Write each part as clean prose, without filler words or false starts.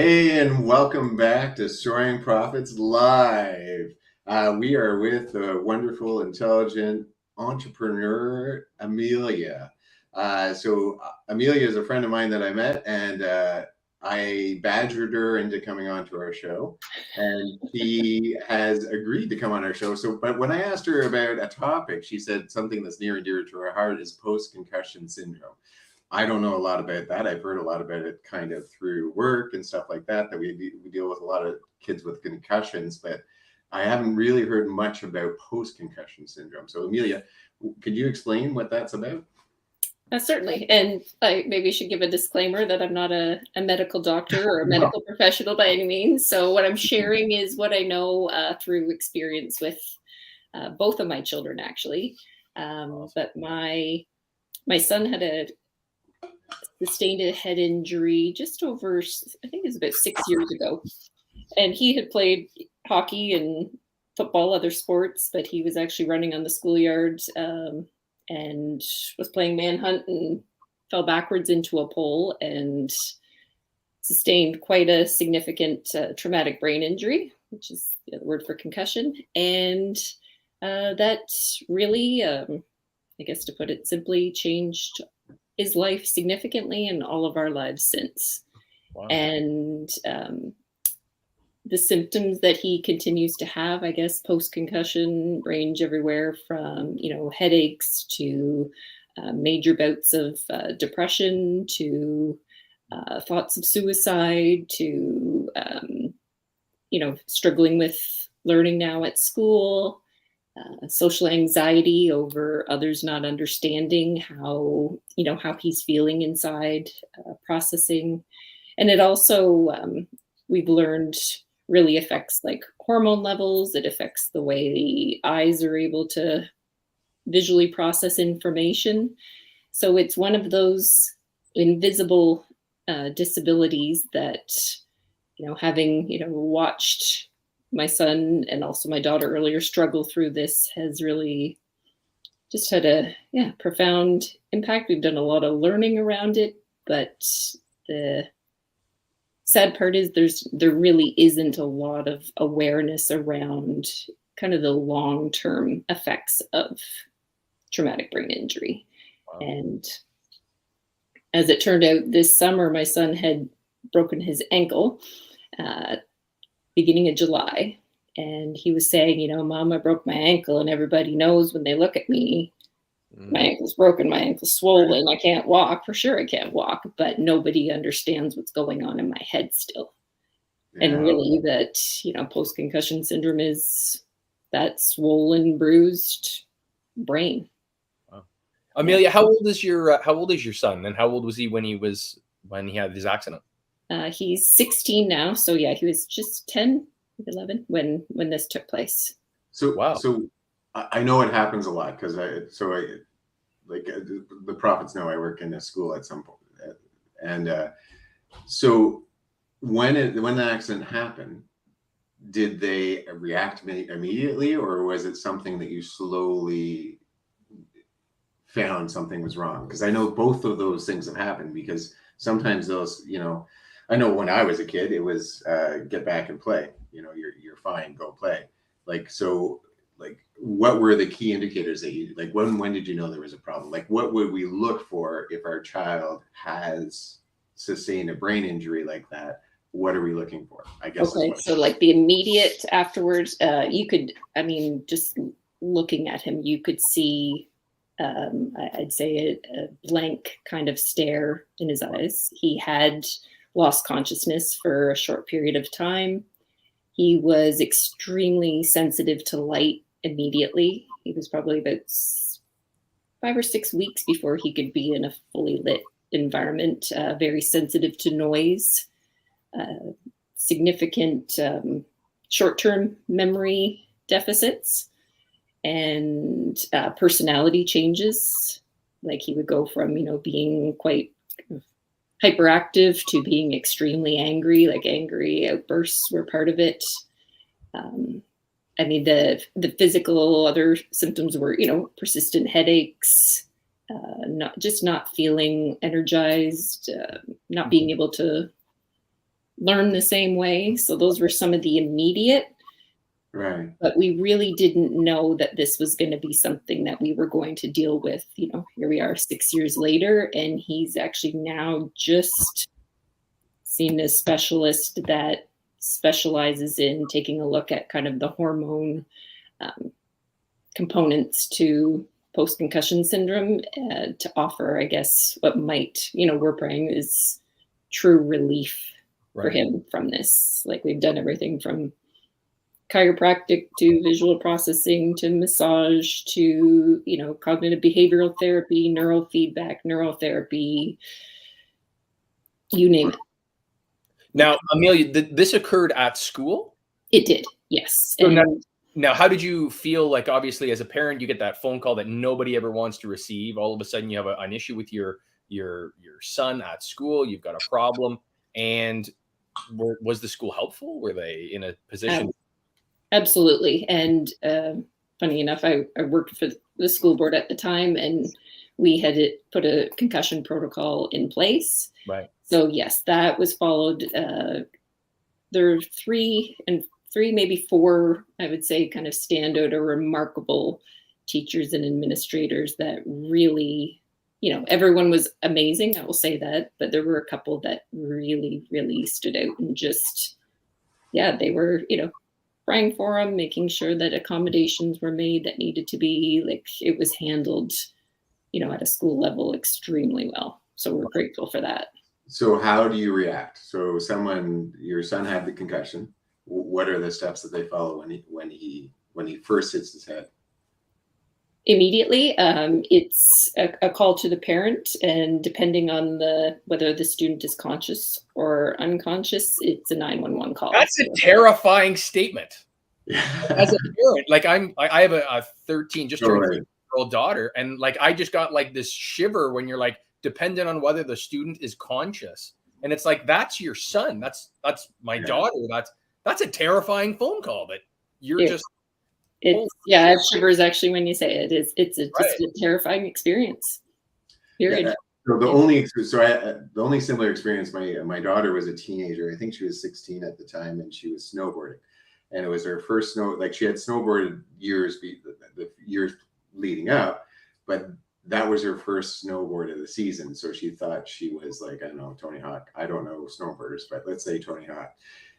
Hey, and welcome back to Soaring Profits Live. We are with the wonderful, intelligent entrepreneur, Amelia. Amelia is a friend of mine that I met, and I badgered her into coming on to our show, and she has agreed to come on our show. But when I asked her about a topic, she said something that's near and dear to her heart is post-concussion syndrome. I don't know a lot about that. I've heard a lot about it kind of through work and stuff like that, that we deal with a lot of kids with concussions, but I haven't really heard much about post-concussion syndrome. So Amelia, could you explain what that's about? Certainly. And I maybe should give a disclaimer that I'm not a medical doctor or a No. medical professional by any means. So what I'm sharing is what I know through experience with both of my children, actually. But my son had sustained a head injury just over, I think it was about 6 years ago. And he had played hockey and football, other sports, but he was actually running on the schoolyard and was playing manhunt and fell backwards into a pole and sustained quite a significant traumatic brain injury, which is the word for concussion. And that really, I guess to put it simply, changed his life significantly and all of our lives since. Wow. And the symptoms that he continues to have, I guess, post-concussion range everywhere from, headaches to major bouts of depression to thoughts of suicide to, struggling with learning now at school, social anxiety over others not understanding how he's feeling inside, processing. And it also, we've learned, really affects like hormone levels. It affects the way the eyes are able to visually process information. So it's one of those invisible disabilities that, having, watched my son and also my daughter earlier struggle through this has really just had a profound impact. We've done a lot of learning around it, but the sad part is there really isn't a lot of awareness around kind of the long-term effects of traumatic brain injury. Wow. And as it turned out this summer, my son had broken his ankle beginning of July. And he was saying, Mom, I broke my ankle, and everybody knows when they look at me, my ankle's broken, my ankle's swollen, I can't walk. For sure I can't walk, but nobody understands what's going on in my head still. Yeah. And really that, post-concussion syndrome is that swollen, bruised brain. Wow. Amelia, how old is your son, and how old was he when he had his accident? He's 16 now, so yeah, he was just 10, 11 when this took place. So wow. So I know it happens a lot because the prophets know I work in a school at some point, and so when the accident happened, did they react immediately, or was it something that you slowly found something was wrong? Because I know both of those things have happened, because sometimes those, I know when I was a kid, it was get back and play. You're fine, go play. What were the key indicators that you when did you know there was a problem? Like, what would we look for if our child has sustained a brain injury like that? What are we looking for? I guess. Okay, so like the immediate afterwards, you could, just looking at him, you could see, I'd say a blank kind of stare in his eyes. He had lost consciousness for a short period of time. He was extremely sensitive to light immediately. He was probably about 5 or 6 weeks before he could be in a fully lit environment, very sensitive to noise, significant short-term memory deficits, and personality changes. Like he would go from, being quite hyperactive to being extremely angry, like angry outbursts were part of it. The physical other symptoms were, persistent headaches, not feeling energized, not being able to learn the same way. So those were some of the immediate, Right. but we really didn't know that this was going to be something that we were going to deal with. Here we are 6 years later, and he's actually now just seen a specialist that specializes in taking a look at kind of the hormone components to post-concussion syndrome to offer, I guess, what might, we're praying is true relief for him from this. Like, we've done everything from chiropractic to visual processing to massage to, cognitive behavioral therapy, neurofeedback, neurotherapy, you name it. Now, Amelia, this occurred at school? It did, yes. So now, how did you feel? Like, obviously, as a parent, you get that phone call that nobody ever wants to receive. All of a sudden, you have an issue with your son at school. You've got a problem. And was the school helpful? Were they in a position? Absolutely. And funny enough, I worked for the school board at the time, and we had put a concussion protocol in place. Right. So yes, that was followed. There are three, maybe four, I would say, kind of standout or remarkable teachers and administrators that really, everyone was amazing. I will say that, but there were a couple that really, really stood out and just, they were, praying for him, making sure that accommodations were made that needed to be, like, it was handled, at a school level extremely well. So we're grateful for that. So how do you react? So your son had the concussion. What are the steps that they follow when he first hits his head? Immediately, it's a call to the parent, and depending on whether the student is conscious or unconscious, it's a 911 call. That's a terrifying statement. As a parent, like I have a 13, just turned 13-year-old daughter, and like I just got like this shiver when you're like, dependent on whether the student is conscious, and it's like, that's your son, that's my daughter. That's a terrifying phone call that you're just. It shivers actually when you say it. It's a terrifying experience. Period. Yeah. So the only similar experience, my daughter was a teenager. I think she was 16 at the time, and she was snowboarding, and it was her first like she had snowboarded the years leading up, but that was her first snowboard of the season. So she thought she was like, I don't know, Tony Hawk. I don't know snowboarders, but let's say Tony Hawk.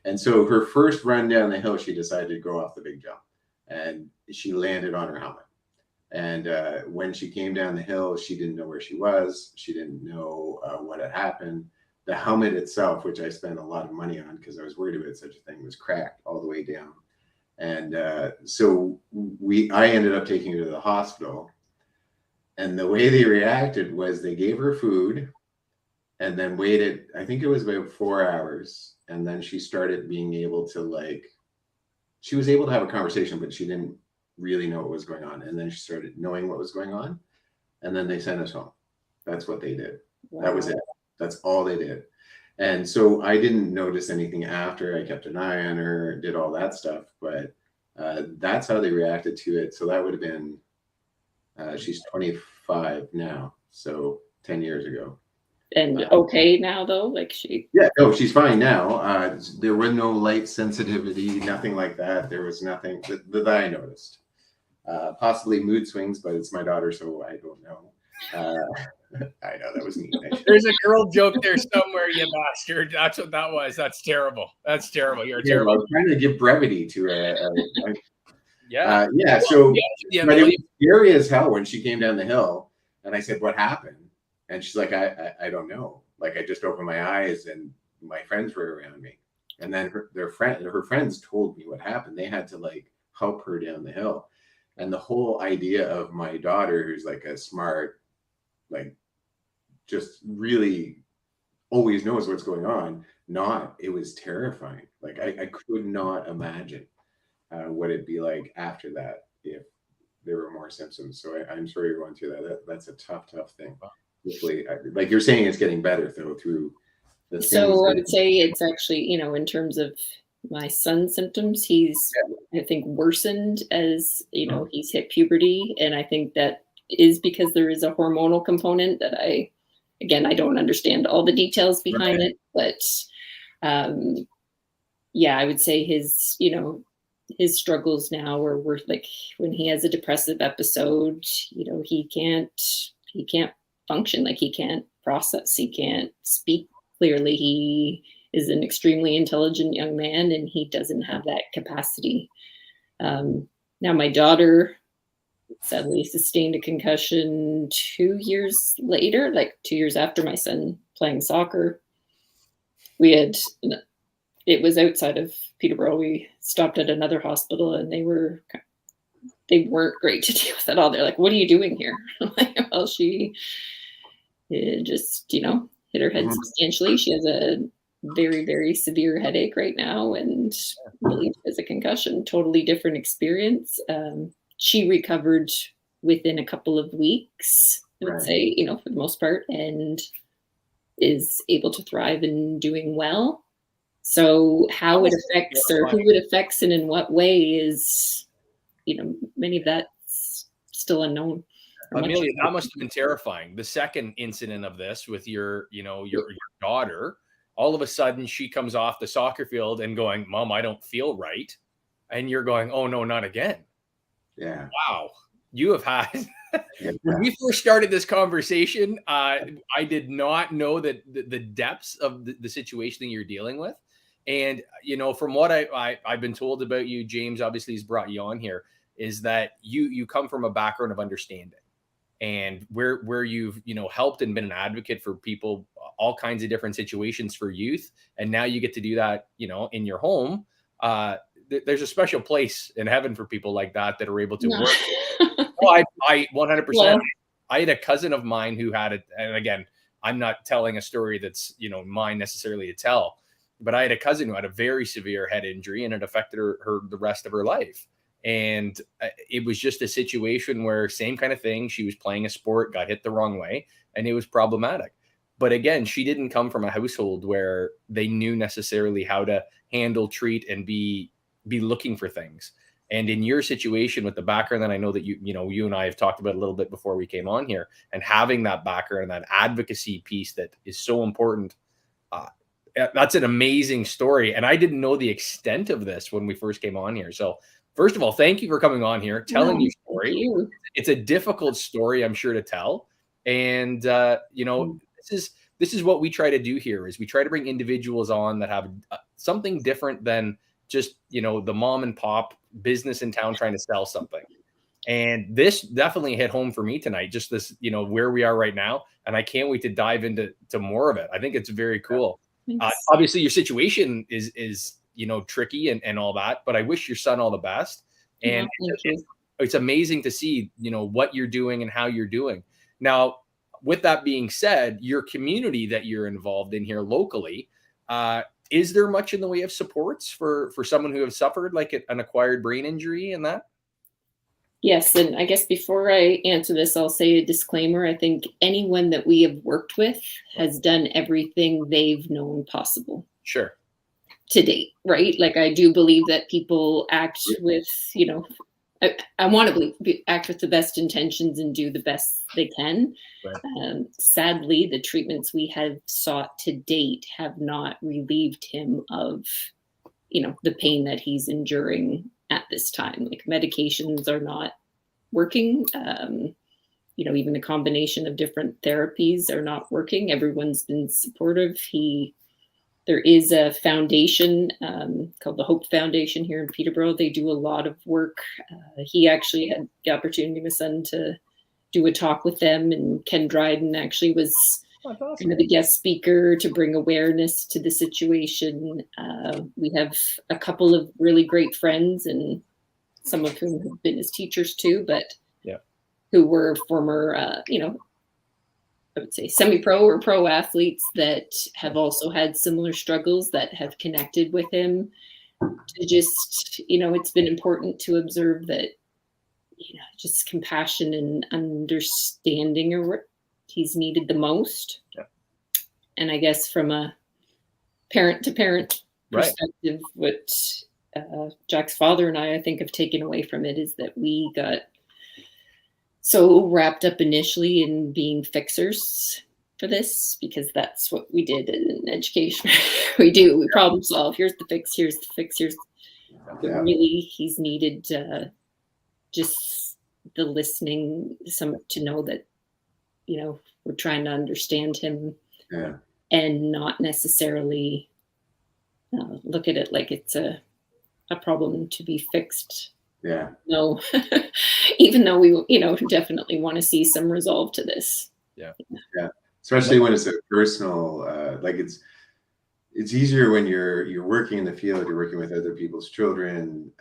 And so her first run down the hill, she decided to go off the big jump, and she landed on her helmet. And when she came down the hill, she didn't know where she was. She didn't know what had happened. The helmet itself, which I spent a lot of money on because I was worried about such a thing, was cracked all the way down. And so I ended up taking her to the hospital. And the way they reacted was they gave her food and then waited, I think it was about 4 hours. And then she started being able to she was able to have a conversation, but she didn't really know what was going on. And then she started knowing what was going on. And then they sent us home. That's what they did. Wow. That was it. That's all they did. And so I didn't notice anything after. I kept an eye on her, did all that stuff. But that's how they reacted to it. So that would have been, she's 25 now. So 10 years ago. And okay now, though? Like she's fine now. There was no light sensitivity, nothing like that. There was nothing that I noticed. Possibly mood swings, but it's my daughter, so I don't know. I know that was neat. There's a girl joke there somewhere, you bastard. That's what that was. That's terrible. That's terrible. You're terrible. I was trying to give brevity to So but it was scary as hell when she came down the hill, and I said, "What happened?" And she's like, I don't know. Like, I just opened my eyes and my friends were around me. And then her friends told me what happened. They had to help her down the hill. And the whole idea of my daughter, who's like a smart, just really always knows what's going on. It was terrifying. I could not imagine what it'd be like after that if there were more symptoms. So I'm sorry you're going through that. That's a tough thing. Hopefully, like you're saying, it's getting better through the. So I would say it's actually, in terms of my son's symptoms, he's I think worsened as he's hit puberty, and I think that is because there is a hormonal component that I don't understand all the details behind it, but Yeah, I would say his, his struggles now are worth, like, when he has a depressive episode, he can't function, like he can't process, he can't speak clearly. He is an extremely intelligent young man and he doesn't have that capacity. Now my daughter sadly sustained a concussion 2 years later, like 2 years after my son playing soccer. It was outside of Peterborough. We stopped at another hospital and they weren't great to deal with at all. They're like, "What are you doing here?" I'm like, "Well, she just, hit her head substantially. She has a very, very severe headache right now and believed as a concussion. Totally different experience." She recovered within a couple of weeks, I would say, for the most part, and is able to thrive and doing well. So how it affects, or who it affects and in what way is, many of that's still unknown. Amelia, that must have been terrifying. The second incident of this with your daughter, all of a sudden she comes off the soccer field and going, "Mom, I don't feel right." And you're going, "Oh no, not again." Yeah. Wow. You have had, when we first started this conversation, I did not know that the depths of the situation that you're dealing with. And, from what I've been told about you, James obviously has brought you on here, is that you come from a background of understanding, and where you've, helped and been an advocate for people, all kinds of different situations for youth. And now you get to do that, in your home. There's a special place in heaven for people like that are able to work. Oh, I 100%. Yeah. I had a cousin of mine who had it. And again, I'm not telling a story that's, mine necessarily to tell, but I had a cousin who had a very severe head injury and it affected her the rest of her life. And it was just a situation where same kind of thing. She was playing a sport, got hit the wrong way, and it was problematic. But again, she didn't come from a household where they knew necessarily how to handle, treat, and be looking for things. And in your situation with the background that I know that you and I have talked about a little bit before we came on here, and having that background, that advocacy piece that is so important, that's an amazing story. And I didn't know the extent of this when we first came on here. So first of all, thank you for coming on here, telling your story. It's a difficult story, I'm sure, to tell. And, this is what we try to do here, is we try to bring individuals on that have something different than just, the mom and pop business in town trying to sell something. And this definitely hit home for me tonight, just this, where we are right now. And I can't wait to dive into more of it. I think it's very cool. Obviously your situation is, tricky and all that, but I wish your son all the best. And it's amazing to see, what you're doing and how you're doing. Now, with that being said, your community that you're involved in here locally, is there much in the way of supports for someone who has suffered like an acquired brain injury and that? Yes. And I guess before I answer this, I'll say a disclaimer. I think anyone that we have worked with has done everything they've known possible. Sure. To date, right? Like, I do believe that people act with, I want to believe, act with the best intentions and do the best they can. Right. Sadly, the treatments we have sought to date have not relieved him of, the pain that he's enduring at this time. Like, medications are not working. Even the combination of different therapies are not working. Everyone's been supportive. There is a foundation called the Hope Foundation here in Peterborough. They do a lot of work. He actually had the opportunity, my son, to do a talk with them, and Ken Dryden actually was the guest speaker to bring awareness to the situation. We have a couple of really great friends, and some of whom have been his teachers too, but who were former, I would say semi-pro or pro athletes that have also had similar struggles that have connected with him. To just, it's been important to observe that, just compassion and understanding are what he's needed the most. Yeah. And I guess from a parent to parent perspective, what Jack's father and I think have taken away from it is that we got so wrapped up initially in being fixers for this, because that's what we did in education. We problem solve. Here's the fix. Here's the fix. But really, he's needed just the listening, to know that, we're trying to understand him, and not necessarily look at it like it's a problem to be fixed. Yeah. No, even though we, definitely want to see some resolve to this. Yeah. Yeah. Especially when it's a personal, like it's easier when you're working in the field, you're working with other people's children.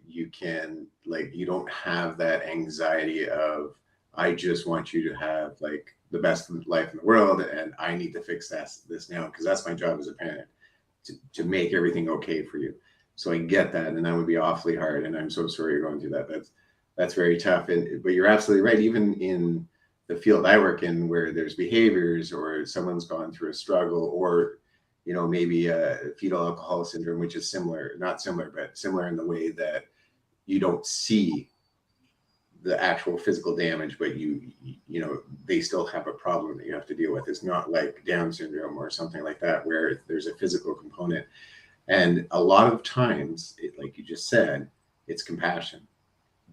You can, like, you don't have that anxiety of, I just want you to have like the best life in the world, and I need to fix this now, because that's my job as a parent, to make everything okay for you. So I get that, and that would be awfully hard. And I'm so sorry you're going through that. That's very tough. But you're absolutely right. Even in the field I work in, where there's behaviors, or someone's gone through a struggle, or maybe a fetal alcohol syndrome, which is not similar, but similar in the way that you don't see the actual physical damage, but they still have a problem that you have to deal with. It's not like Down syndrome or something like that, where there's a physical component. And a lot of times, like you just said, it's compassion.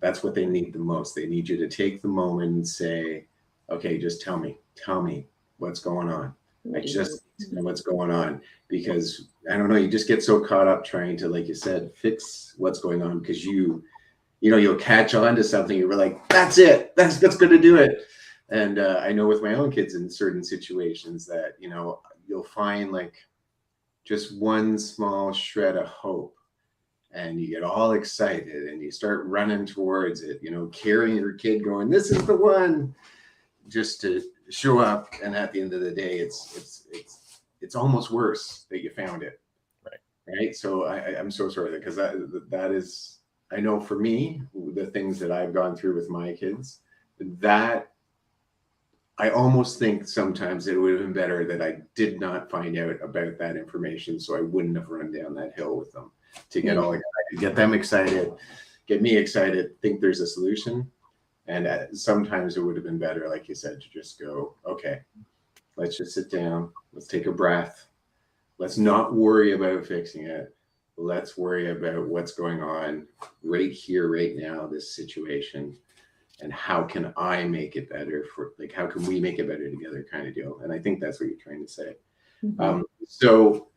That's what they need the most. They need you to take the moment and say, okay, just tell me what's going on. I just know what's going on, because I don't know, you just get so caught up trying to, like you said, fix what's going on, because you'll catch on to something. You're like, that's it. That's going to do it. And I know with my own kids in certain situations that, you'll find like just one small shred of hope, and you get all excited and you start running towards it, carrying your kid going, this is the one, just to show up. And at the end of the day, it's almost worse that you found it. Right. So I'm so sorry, because that is, I know for me, the things that I've gone through with my kids, that I almost think sometimes it would have been better that I did not find out about that information, so I wouldn't have run down that hill with them to get all excited, get them excited, get me excited, think there's a solution. And sometimes it would have been better, like you said, to just go, okay, let's just sit down, let's take a breath, let's not worry about fixing it. Let's worry about what's going on right here, right now, this situation, and how can I make it better, how can we make it better together, kind of deal. And I think that's what you're trying to say. Mm-hmm. So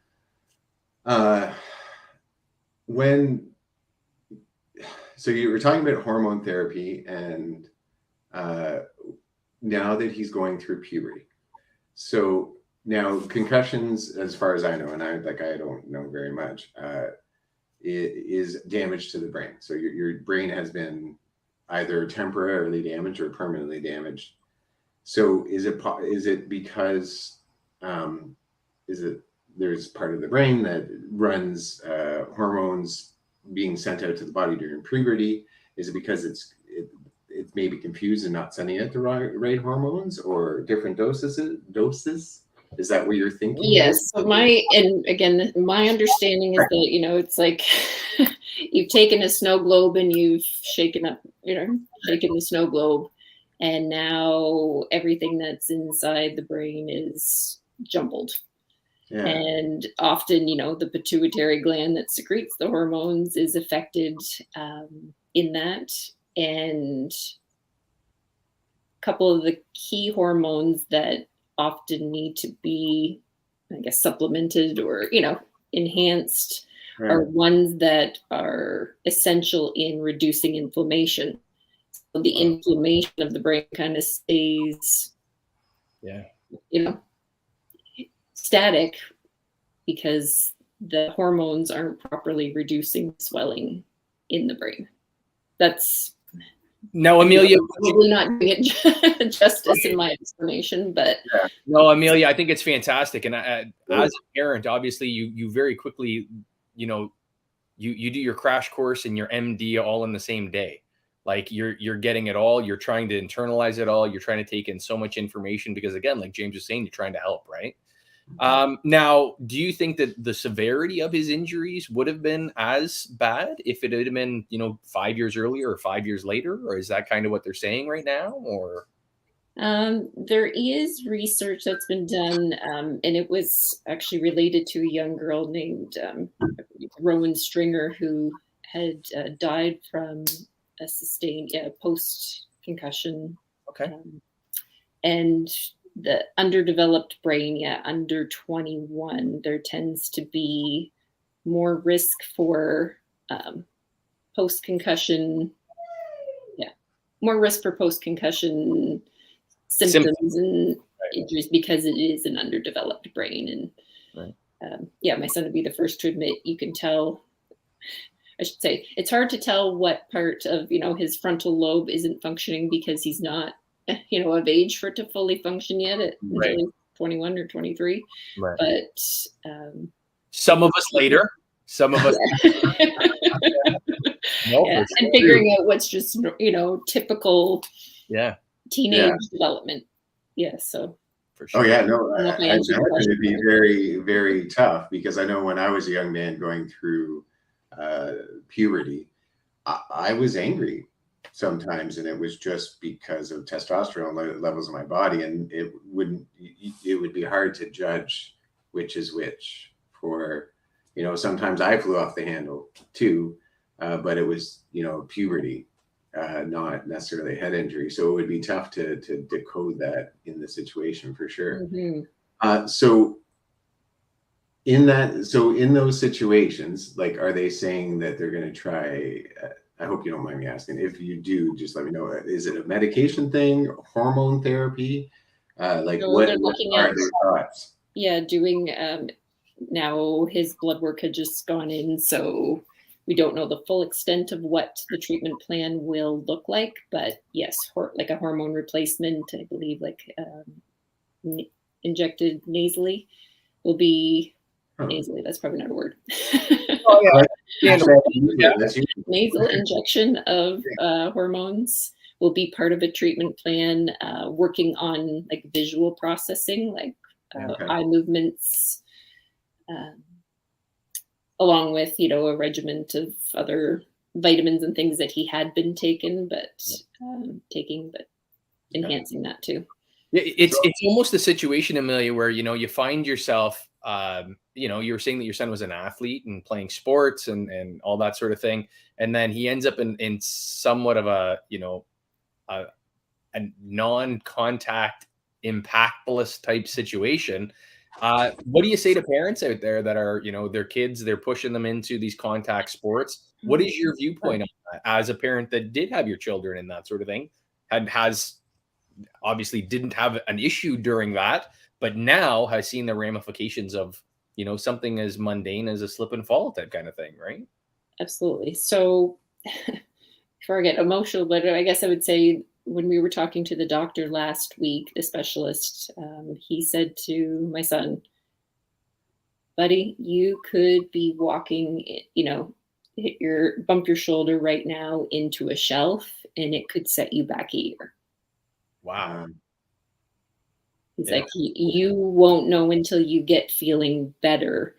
you were talking about hormone therapy, and now that he's going through puberty. So now concussions, as far as I know, and I don't know very much, it is damage to the brain. So your brain has been either temporarily damaged or permanently damaged. So is it because there's part of the brain that runs hormones being sent out to the body during puberty? Is it because it's maybe confused and not sending out the right hormones, or different doses? Is that what you're thinking? Yes. So my understanding is that, it's like you've taken a snow globe and you've shaken the snow globe, and now everything that's inside the brain is jumbled. Yeah. And often, the pituitary gland that secretes the hormones is affected in that. And a couple of the key hormones that often need to be, I guess, supplemented or, enhanced, right, are ones that are essential in reducing inflammation. So the inflammation of the brain kind of stays, static, because the hormones aren't properly reducing swelling in the brain. That's no, Amelia, probably not doing it justice in my explanation, but no, Amelia, I think it's fantastic. And as a parent, obviously, you very quickly, you do your crash course and your MD all in the same day. Like you're getting it all. You're trying to internalize it all. You're trying to take in so much information, because again, like James was saying, you're trying to help, right? Now, do you think that the severity of his injuries would have been as bad if it had been, 5 years earlier or 5 years later? Or is that kind of what they're saying right now? Or There is research that's been done, and it was actually related to a young girl named Rowan Stringer, who had died from a sustained post-concussion. Okay. And the underdeveloped brain, under 21, there tends to be more risk for post-concussion, more risk for post-concussion symptoms and injuries because it is an underdeveloped brain. And my son would be the first to admit, you can tell, I should say, it's hard to tell what part of, his frontal lobe isn't functioning because he's not, of age for it to fully function yet until he's 21 or 23. Right. But some of us later, some of us. And figuring out what's just, typical teenage development. Yeah, so. For sure. Oh yeah, no, I imagine it'd be very, very tough because I know when I was a young man going through puberty, I was angry sometimes, and it was just because of testosterone levels in my body, and it would be hard to judge which is which. For sometimes I flew off the handle too, but it was puberty, not necessarily a head injury, so it would be tough to decode that in the situation for sure. Mm-hmm. So in those situations, like, are they saying that they're going to try? I hope you don't mind me asking. If you do, just let me know. Is it a medication thing, hormone therapy? What are their thoughts? Yeah, doing now his blood work had just gone in, so we don't know the full extent of what the treatment plan will look like. But yes, like a hormone replacement, I believe, injected nasally will be. Nasally, that's probably not a word. Nasal injection of hormones will be part of a treatment plan, working on visual processing, eye movements, along with a regimen of other vitamins and things that he had been taking, but enhancing that too. It's almost a situation, Amelia, where you find yourself. You were saying that your son was an athlete and playing sports and all that sort of thing. And then he ends up in somewhat of a non-contact impactless type situation. What do you say to parents out there that are, their kids, they're pushing them into these contact sports? What is your viewpoint on that as a parent that did have your children in that sort of thing and has obviously didn't have an issue during that, but now has seen the ramifications of, something as mundane as a slip and fall type kind of thing, right? Absolutely. So before I get emotional, but I guess I would say when we were talking to the doctor last week, the specialist, he said to my son, buddy, you could be walking, bump your shoulder right now into a shelf and it could set you back a year. Wow. He's like, you won't know until you get feeling better,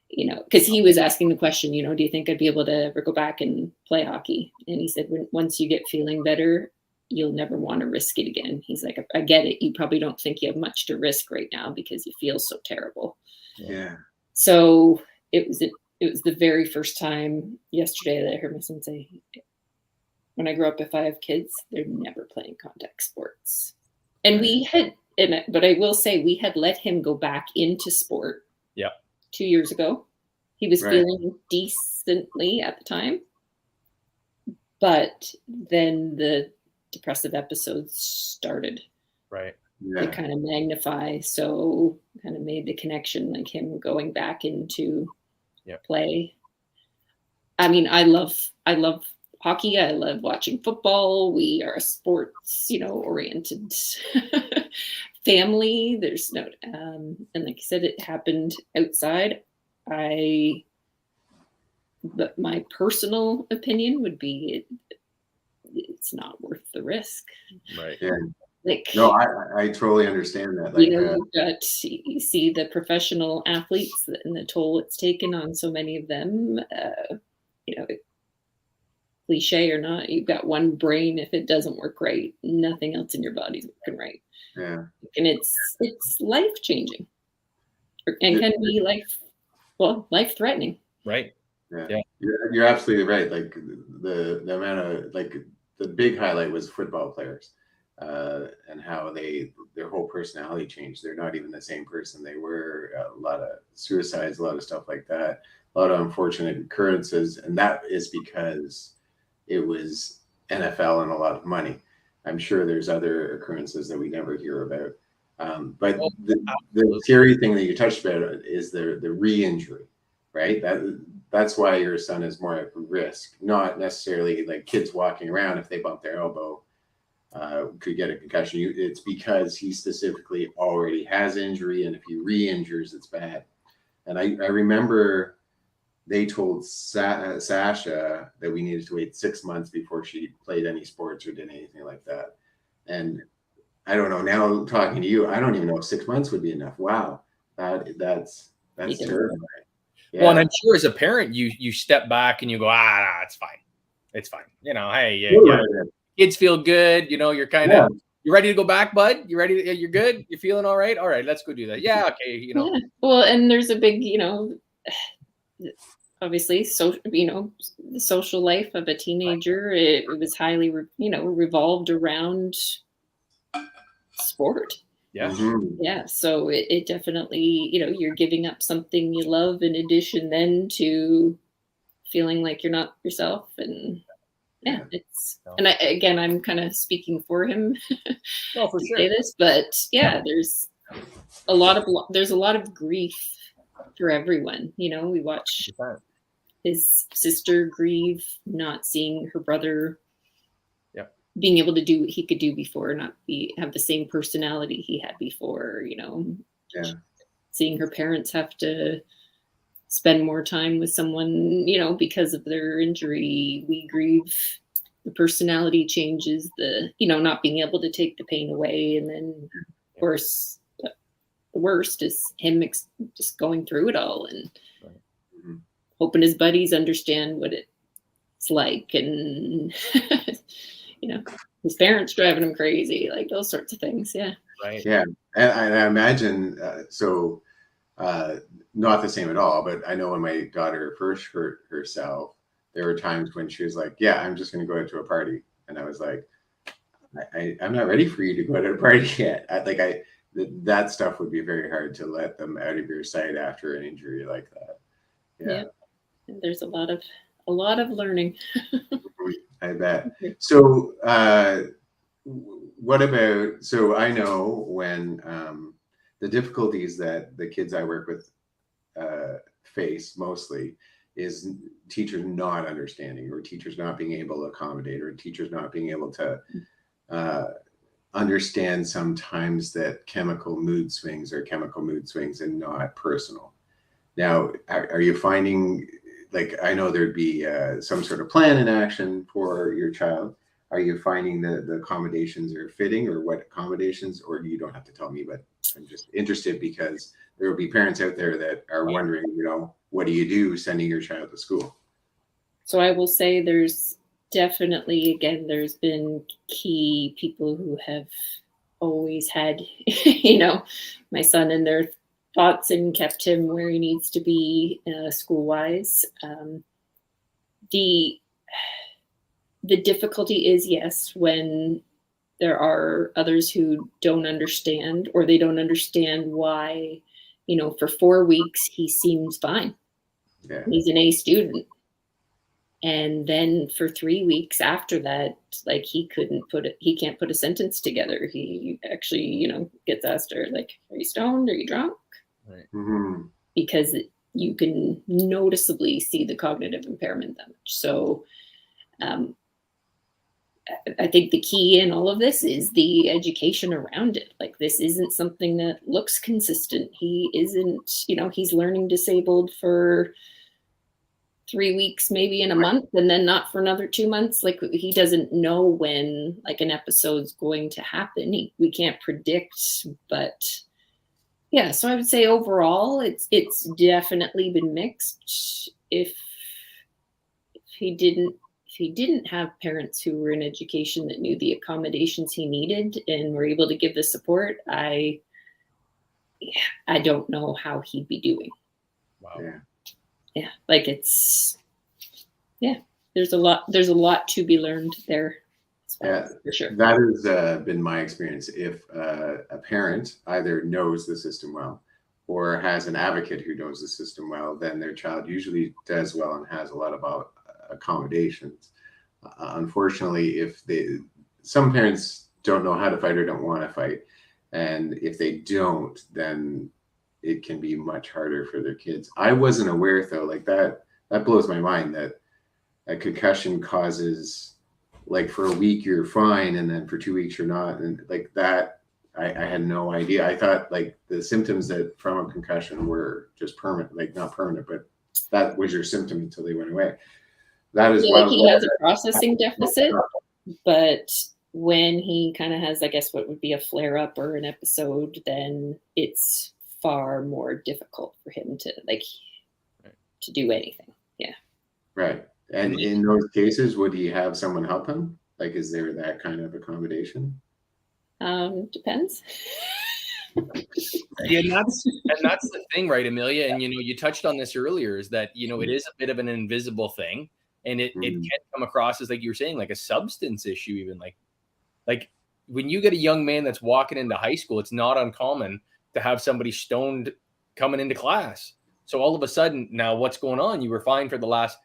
because he was asking the question, do you think I'd be able to ever go back and play hockey? And he said, once you get feeling better, you'll never want to risk it again. He's like, I get it. You probably don't think you have much to risk right now because you feel so terrible. Yeah. So it was the very first time yesterday that I heard my son say, when I grow up, if I have kids, they're never playing contact sports. And but I will say we had let him go back into sport 2 years ago. He was feeling decently at the time. But then the depressive episodes started. Right. To kind of magnify. So kind of made the connection, like him going back into play. I mean, I love hockey. I love watching football. We are a sports, oriented family. There's no, and like you said, it happened outside. But my personal opinion would be it's not worth the risk. Right. Yeah. No, I totally understand that. You see the professional athletes and the toll it's taken on so many of them. cliche or not, you've got one brain. If it doesn't work right, nothing else in your body's working right. Yeah. And it's life changing, and can be life threatening. Right. Yeah. You're absolutely right. Like the amount of, like, the big highlight was football players, and how their whole personality changed. They're not even the same person they were. A lot of suicides, a lot of stuff like that, a lot of unfortunate occurrences, and that is because it was NFL and a lot of money. I'm sure there's other occurrences that we never hear about. But the scary thing that you touched about is the re-injury, right? That's why your son is more at risk, not necessarily like kids walking around, if they bump their elbow, could get a concussion. It's because he specifically already has injury, and if he re-injures, it's bad. And I remember they told Sasha that we needed to wait 6 months before she played any sports or did anything like that. And I don't know, now talking to you, I don't even know if 6 months would be enough. Wow. That's terrible. Yeah. Well, and I'm sure as a parent, you step back and you go, it's fine. It's fine. You know, hey, yeah. Kids feel good. You know, you're kind of, you ready to go back, bud? You ready? You're good? You're feeling all right? All right, let's go do that. Yeah, okay, you know. Yeah. Well, and there's a big, obviously, the social life of a teenager, it was highly, revolved around sport. Yeah. Mm-hmm. Yeah. So it definitely, you're giving up something you love in addition then to feeling like you're not yourself. And and I'm kind of speaking for him for to sure. say this, but there's a lot of grief for everyone. We watch his sister grieve, not seeing her brother being able to do what he could do before, not have the same personality he had before, seeing her parents have to spend more time with someone, because of their injury. We grieve the personality changes, not being able to take the pain away. And then, of course, the worst is him just going through it all and hoping his buddies understand what it's like. And, his parents driving him crazy, like those sorts of things. Yeah. Right. Yeah. And I imagine, not the same at all, but I know when my daughter first hurt herself, there were times when she was like, yeah, I'm just going to go out to a party. And I was like, I'm not ready for you to go out to a party yet. That stuff would be very hard to let them out of your sight after an injury like that. Yeah. And there's a lot of learning. I bet. So what about, so I know when the difficulties that the kids I work with face mostly is teachers not understanding, or teachers not being able to accommodate, or teachers not being able to understand sometimes that chemical mood swings are chemical mood swings and not personal. Now, are you finding, like, I know there'd be some sort of plan in action for your child. Are you finding the accommodations are fitting, or what accommodations, or you don't have to tell me, but I'm just interested because there will be parents out there that are wondering, what do you do sending your child to school? So I will say there's definitely, again, there's been key people who have always had, my son in their thoughts and kept him where he needs to be school-wise. The difficulty is, yes, when there are others who don't understand, or they don't understand why, for 4 weeks he seems fine. Yeah. He's an A student. And then for 3 weeks after that, like he can't put a sentence together. He actually, gets asked, are you stoned? Are you drunk? Right. Mm-hmm. Because you can noticeably see the cognitive impairment damage. So I think the key in all of this is the education around it. Like, this isn't something that looks consistent. He isn't, he's learning disabled for 3 weeks, maybe in a month, and then not for another 2 months. Like, he doesn't know when like an episode's going to happen. We can't predict, but yeah. So I would say overall, it's definitely been mixed. If he he didn't have parents who were in education that knew the accommodations he needed and were able to give the support, I don't know how he'd be doing. Wow. Yeah, like there's a lot to be learned there as well, for sure. That has been my experience. If a parent either knows the system well or has an advocate who knows the system well, then their child usually does well and has a lot of accommodations. Unfortunately, some parents don't know how to fight or don't want to fight, and if they don't, then it can be much harder for their kids. I wasn't aware, though, like that blows my mind, that a concussion causes, like, for a week you're fine and then for 2 weeks you're not, and like that, I had no idea. I thought like the symptoms that from a concussion were just permanent, like not permanent, but that was your symptom until they went away. That is why he has a processing deficit, but when he kind of has, I guess, what would be a flare up or an episode, then it's far more difficult for him to to do anything. Yeah. Right. And in those cases, would he have someone help him? Like, is there that kind of accommodation? Depends. Yeah, and that's the thing, right, Amelia? And you touched on this earlier, is that it is a bit of an invisible thing, and it can come across as, like you were saying, like a substance issue, even like when you get a young man that's walking into high school, it's not uncommon to have somebody stoned coming into class. So all of a sudden, now what's going on? You were fine for the last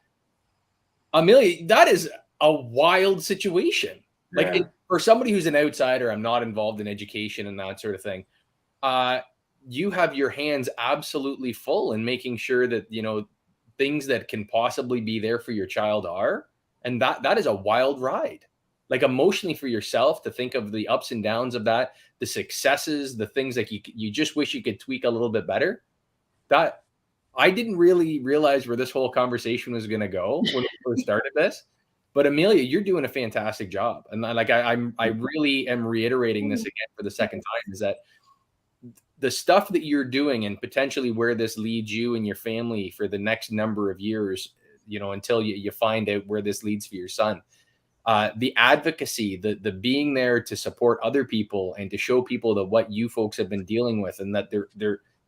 Amelia. That is a wild situation. Like for somebody who's an outsider, I'm not involved in education and that sort of thing. You have your hands absolutely full in making sure that, things that can possibly be there for your child are, and that is a wild ride. Like emotionally for yourself, to think of the ups and downs of that, the successes, the things that you just wish you could tweak a little bit better. That I didn't really realize where this whole conversation was going to go when we first started this. But Amelia, you're doing a fantastic job. And I really am reiterating this again for the second time, is that the stuff that you're doing and potentially where this leads you and your family for the next number of years, until you find out where this leads for your son. The advocacy, the being there to support other people and to show people that what you folks have been dealing with, and that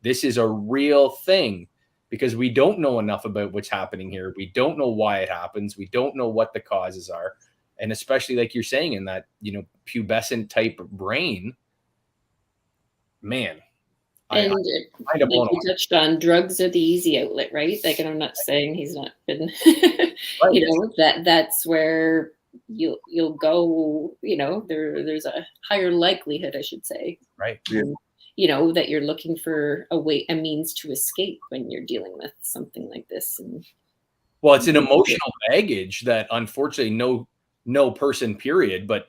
this is a real thing, because we don't know enough about what's happening here. We don't know why it happens. We don't know what the causes are. And especially like you're saying, in that, pubescent type brain, man. And like you touched on, drugs are the easy outlet, right? Like, and I'm not saying he's not been, that's where you'll go, there's a higher likelihood, I should say. Right. That you're looking for a means to escape when you're dealing with something like this. And well, it's an emotional baggage that unfortunately no person, period, but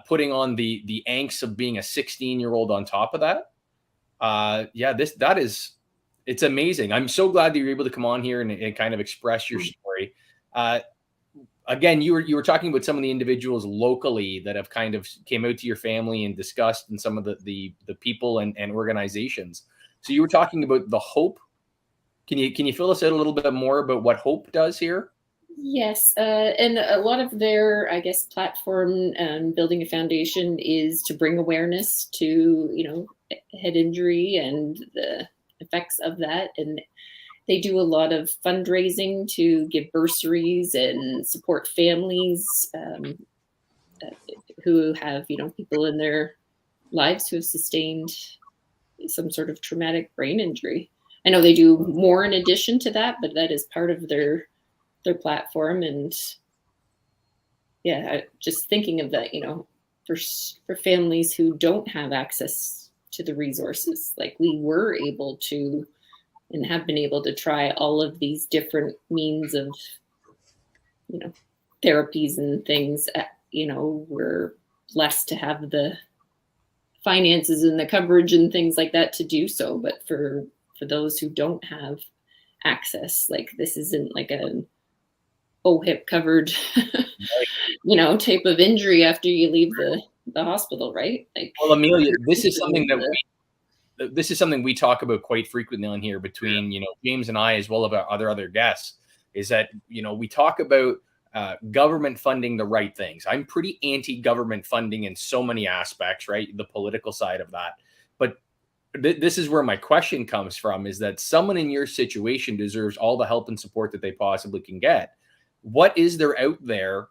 putting on the angst of being a 16-year-old on top of that. It's amazing. I'm so glad that you're able to come on here and kind of express your story. Again, you were talking about some of the individuals locally that have kind of came out to your family and discussed, and some of the people and organizations. So you were talking about the Hope. Can you fill us out a little bit more about what Hope does here? Yes, and a lot of their, I guess, platform and building a foundation is to bring awareness to, head injury and the effects of that. And they do a lot of fundraising to give bursaries and support families who have, people in their lives who have sustained some sort of traumatic brain injury. I know they do more in addition to that, but that is part of their platform. And just thinking of that, for families who don't have access to the resources, like we were able to and have been able to try all of these different means of, therapies and things, we're blessed to have the finances and the coverage and things like that to do so. But for those who don't have access, like this isn't like an OHIP covered, type of injury after you leave the hospital, right? Like, well, Amelia, this is something we talk about quite frequently on here between, James and I, as well as our other guests, is that, we talk about government funding the right things. I'm pretty anti-government funding in so many aspects, right? The political side of that. But this is where my question comes from, is that someone in your situation deserves all the help and support that they possibly can get. What is there out there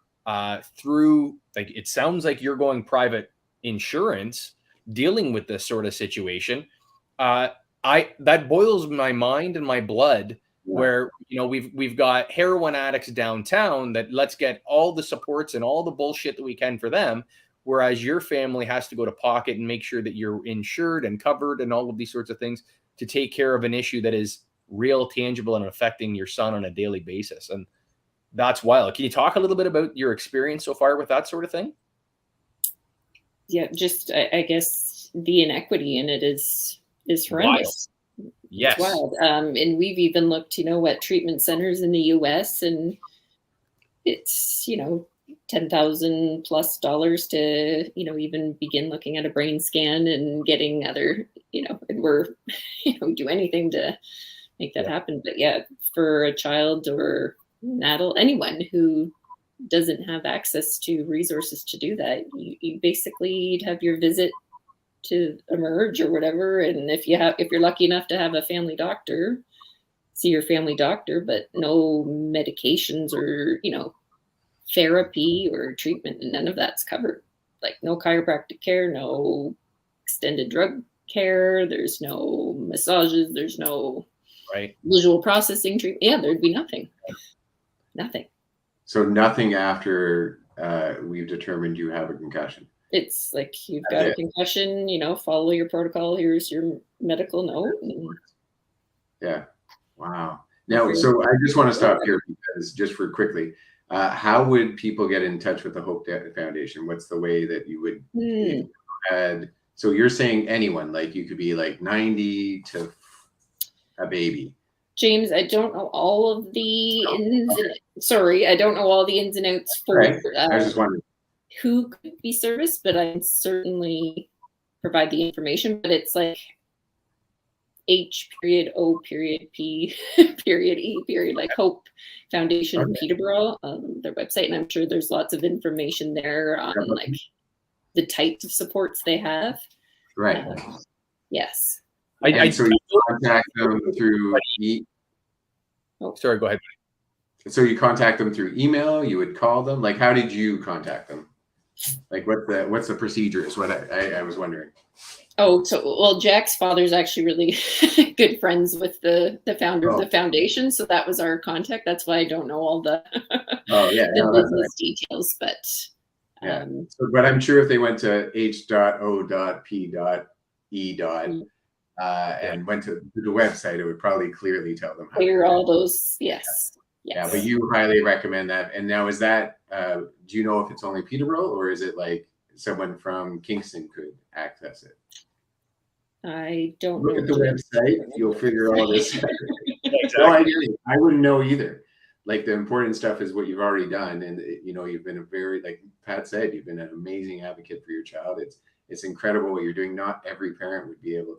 through, like, it sounds like you're going private insurance, dealing with this sort of situation. That boils my mind and my blood, where, you know, we've got heroin addicts downtown that let's get all the supports and all the bullshit that we can for them, whereas your family has to go to pocket and make sure that you're insured and covered and all of these sorts of things to take care of an issue that is real, tangible, and affecting your son on a daily basis. And that's wild. Can you talk a little bit about your experience so far with that sort of thing? Yeah, just I guess the inequity in it is horrendous. Wild. Yes. It's wild. And we've even looked, you know, at treatment centers in the US, and it's, you know, $10,000+ to, you know, even begin looking at a brain scan and getting other, you know, and we're, you know, we do anything to make that happen. But yeah, for a child or an adult, anyone who doesn't have access to resources to do that, you basically, you'd have your visit to Emerge or whatever, and if you're lucky enough to have a family doctor, see your family doctor, but no medications or, you know, therapy or treatment, and none of that's covered. Like no chiropractic care, no extended drug care, there's no massages, there's no visual processing treatment. Yeah, there'd be nothing. So nothing after we've determined you have a concussion. It's like, you've got a concussion, you know, follow your protocol. Here's your medical note. Yeah. Wow. Now, so I just want to stop here because just for quickly, how would people get in touch with the Hope Foundation? What's the way that you would so you're saying anyone, like you could be like 90 to a baby. James, I don't know all of the I don't know all the ins and outs for I was just wondering who could be serviced, but I can certainly provide the information. But it's like H.O.P.P.E. like Hope Foundation Peterborough, their website, and I'm sure there's lots of information there on like the types of supports they have. Right. Yes. So you contact them through Sorry, go ahead. So you contact them through email, you would call them? Like, how did you contact them? Like what's the procedure is what I was wondering. Oh, so, well, Jack's father's actually really good friends with the founder of the foundation. So that was our contact. That's why I don't know all the, business details, but. But I'm sure if they went to H.O.P.E. and went to the website, it would probably clearly tell them how to clear all those. Yes. Yeah, but you highly recommend that. And now, is that, do you know if it's only Peterborough, or is it like someone from Kingston could access it? I don't know. Look at the website, you'll figure all this out. No, I wouldn't know either. Like, the important stuff is what you've already done. And, you know, you've been a very, like Pat said, you've been an amazing advocate for your child. It's incredible what you're doing. Not every parent would be able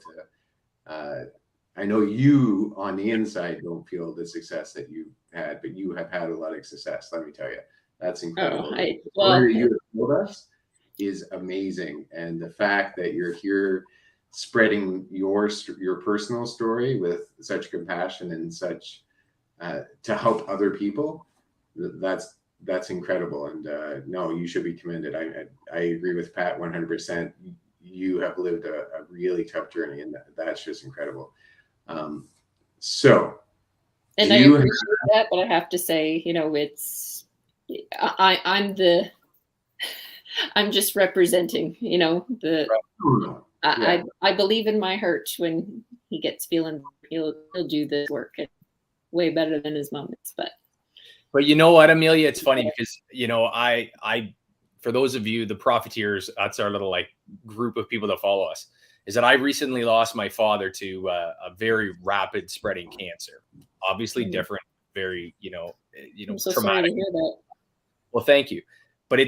to, I know you on the inside don't feel the success that you had, but you have had a lot of success. Let me tell you, that's incredible. What you have told us is amazing, and the fact that you're here spreading your personal story with such compassion and such to help other people, that's incredible. And no, you should be commended. I agree with Pat 100%. You have lived a really tough journey, and that's just incredible. And I appreciate that, but I have to say, you know, I'm just representing, you know, I believe in my heart when he gets feeling he'll do this work way better than his mom is. But you know what, Amelia, it's funny because, you know, I for those of you, the profiteers, that's our little like group of people that follow us, is that I recently lost my father to a very rapid spreading cancer. Obviously different, very, you know, I'm so traumatic. Sorry to hear that. Well, thank you. But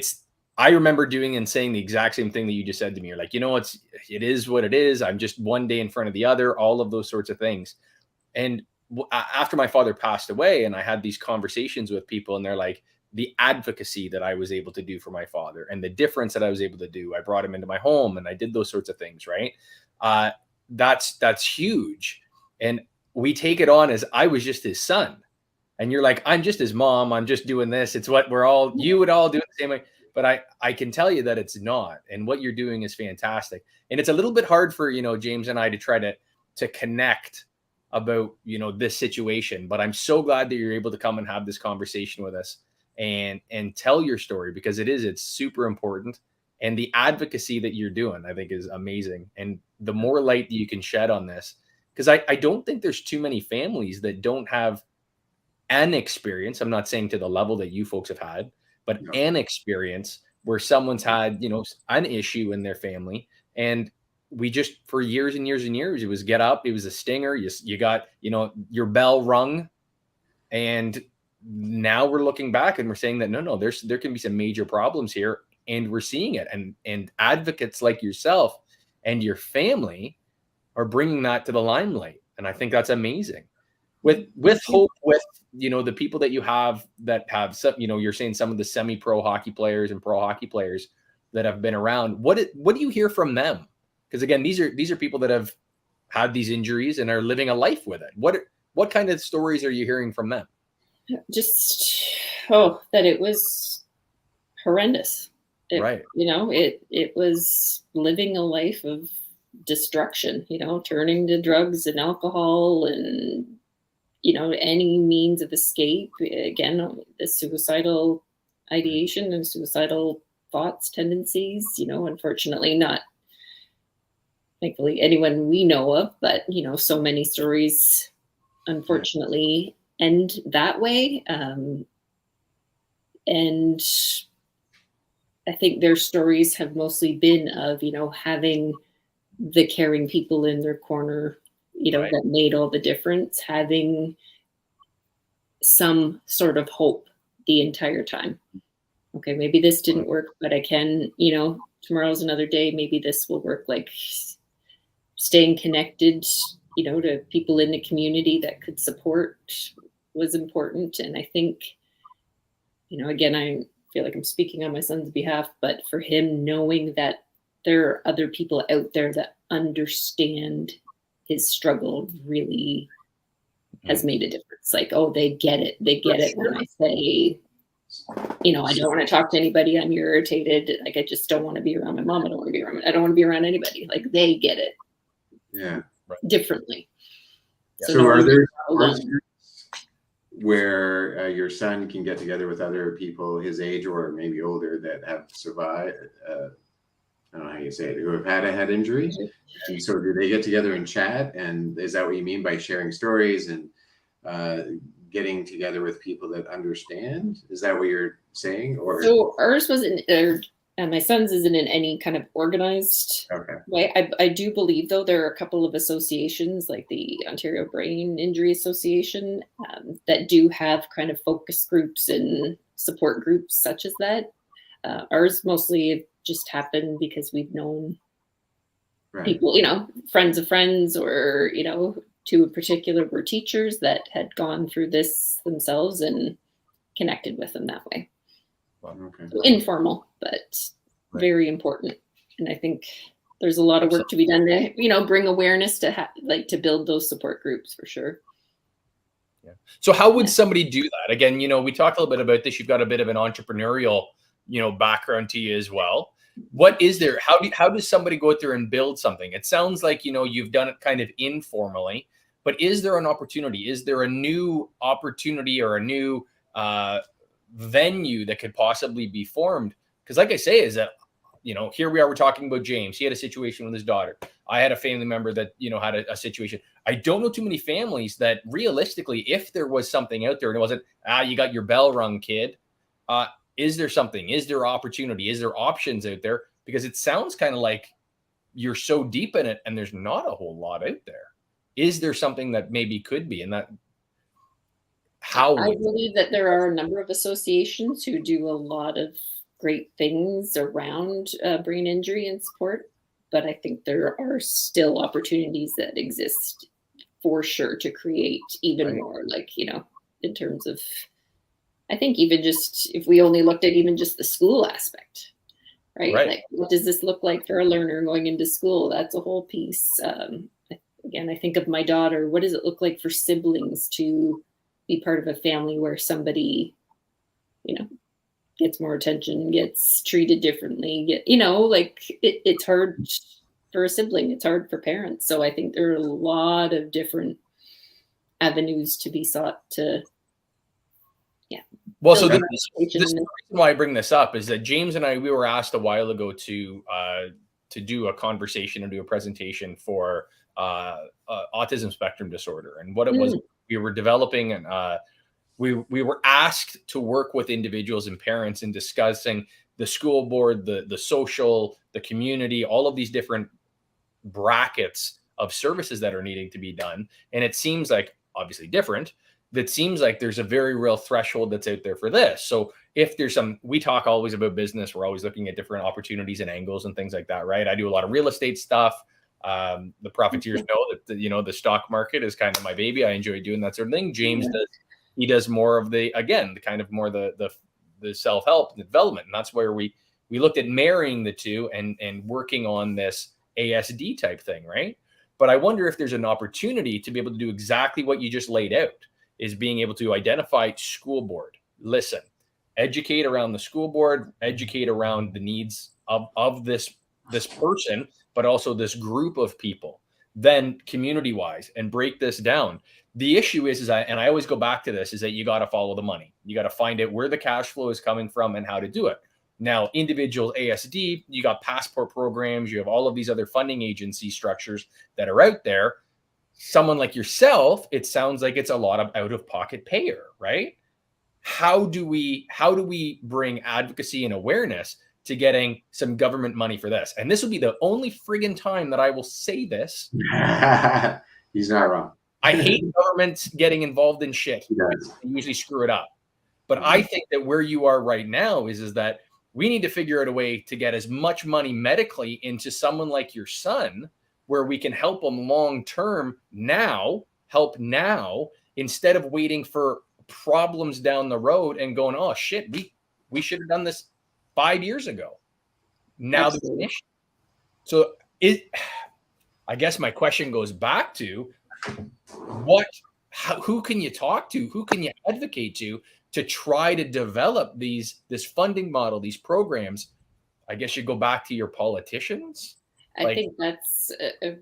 I remember doing and saying the exact same thing that you just said to me. You're like, you know, it is what it is. I'm just one day in front of the other, all of those sorts of things. And after my father passed away and I had these conversations with people and they're like, the advocacy that I was able to do for my father and the difference that I was able to do. I brought him into my home and I did those sorts of things, right? That's huge. And we take it on as I was just his son. And you're like, I'm just his mom. I'm just doing this. It's what you would all do it the same way. But I can tell you that it's not. And what you're doing is fantastic. And it's a little bit hard for, James and I to try to connect about, this situation. But I'm so glad that you're able to come and have this conversation with us and tell your story, because it's super important. And the advocacy that you're doing, I think, is amazing. And the more light that you can shed on this, because I don't think there's too many families that don't have an experience. I'm not saying to the level that you folks have had, but an experience where someone's had, an issue in their family. And we just, for years and years and years, it was get up, it was a stinger. You got, your bell rung. And now we're looking back and we're saying that, no, there can be some major problems here. And we're seeing it. And advocates like yourself and your family are bringing that to the limelight. And I think that's amazing. With hope, with, the people that you have that have some, you're saying some of the semi-pro hockey players and pro hockey players that have been around. What do you hear from them? Because again, these are people that have had these injuries and are living a life with it. What kind of stories are you hearing from them? Just, that it was horrendous. Right. It was living a life of destruction, turning to drugs and alcohol and, any means of escape. Again, the suicidal ideation and suicidal thoughts, tendencies, unfortunately not, thankfully, anyone we know of, but, so many stories, unfortunately, end that way. And I think their stories have mostly been of, having the caring people in their corner, right, that made all the difference, having some sort of hope the entire time. Okay, maybe this didn't work, but I can, tomorrow's another day. Maybe this will work. Like staying connected, to people in the community that could support was important. And I think, again, I feel like I'm speaking on my son's behalf, but for him, knowing that there are other people out there that understand his struggle really has made a difference. Like, they get it. They get it when I say, I don't want to talk to anybody. I'm irritated. Like, I just don't want to be around my mom. I don't want to be around anybody. Like, they get it. Yeah. Differently. So are there where your son can get together with other people his age or maybe older that have survived, I don't know how you say it, who have had a head injury? And so do they get together and chat? And is that what you mean by sharing stories and getting together with people that understand? Is that what you're saying? Or so ours wasn't, and my son's isn't in any kind of organized way. I do believe, though, there are a couple of associations like the Ontario Brain Injury Association that do have kind of focus groups and support groups such as that. Ours mostly just happened because we've known people, friends of friends, or, two in particular were teachers that had gone through this themselves and connected with them that way. So informal, but very important. And I think there's a lot of work to be done to, bring awareness to to build those support groups for sure. Yeah. So how would somebody do that? Again, we talked a little bit about this. You've got a bit of an entrepreneurial, background to you as well. What is there? How does somebody go out there and build something? It sounds like, you've done it kind of informally, but is there an opportunity? Is there a new opportunity or a new venue that could possibly be formed? Because like I say, is that, here we are, we're talking about James. He had a situation with his daughter. I had a family member that, had a situation. I don't know too many families that realistically, if there was something out there and it wasn't, you got your bell rung, kid. Is there something? Is there opportunity? Is there options out there? Because it sounds kind of like you're so deep in it and there's not a whole lot out there. Is there something that maybe could be? And that, how? I believe that there are a number of associations who do a lot of great things around brain injury and support, but I think there are still opportunities that exist for sure to create even more, like, in terms of I think even just if we only looked at even just the school aspect, right? Like, what does this look like for a learner going into school? That's a whole piece. Again, I think of my daughter. What does it look like for siblings to be part of a family where somebody, gets more attention, gets treated differently? It's hard for a sibling. It's hard for parents. So I think there are a lot of different avenues to be sought to, Well, so this is the reason why I bring this up is that James and I, we were asked a while ago to do a conversation and do a presentation for autism spectrum disorder. And what it was, we were developing, and we were asked to work with individuals and parents in discussing the school board, the social, the community, all of these different brackets of services that are needing to be done. And it seems like, obviously different, that seems like there's a very real threshold that's out there for this. So if there's we talk always about business, we're always looking at different opportunities and angles and things like that, right? I do a lot of real estate stuff. The profiteers know that, the stock market is kind of my baby. I enjoy doing that sort of thing. James does more of the kind of more the self-help, the development. And that's where we looked at marrying the two and working on this ASD type thing, right? But I wonder if there's an opportunity to be able to do exactly what you just laid out, is being able to identify school board, listen, educate around the school board, educate around the needs of this person, but also this group of people, then community-wise, and break this down. The issue is and I always go back to this, is that you got to follow the money. You got to find out where the cash flow is coming from and how to do it. Now, individual ASD, you got passport programs, you have all of these other funding agency structures that are out there. Someone like yourself, it sounds like it's a lot of out-of-pocket payer, right? How do we bring advocacy and awareness to getting some government money for this? And this will be the only friggin' time that I will say this. He's not wrong. I hate governments getting involved in shit. They usually screw it up. But I think that where you are right now is that we need to figure out a way to get as much money medically into someone like your son, where we can help them long-term help now, instead of waiting for problems down the road and going, oh shit, we should have done this 5 years ago. Now there's an issue. So I guess my question goes back to who can you talk to? Who can you advocate to try to develop this funding model, these programs? I guess you go back to your politicians. I think that's I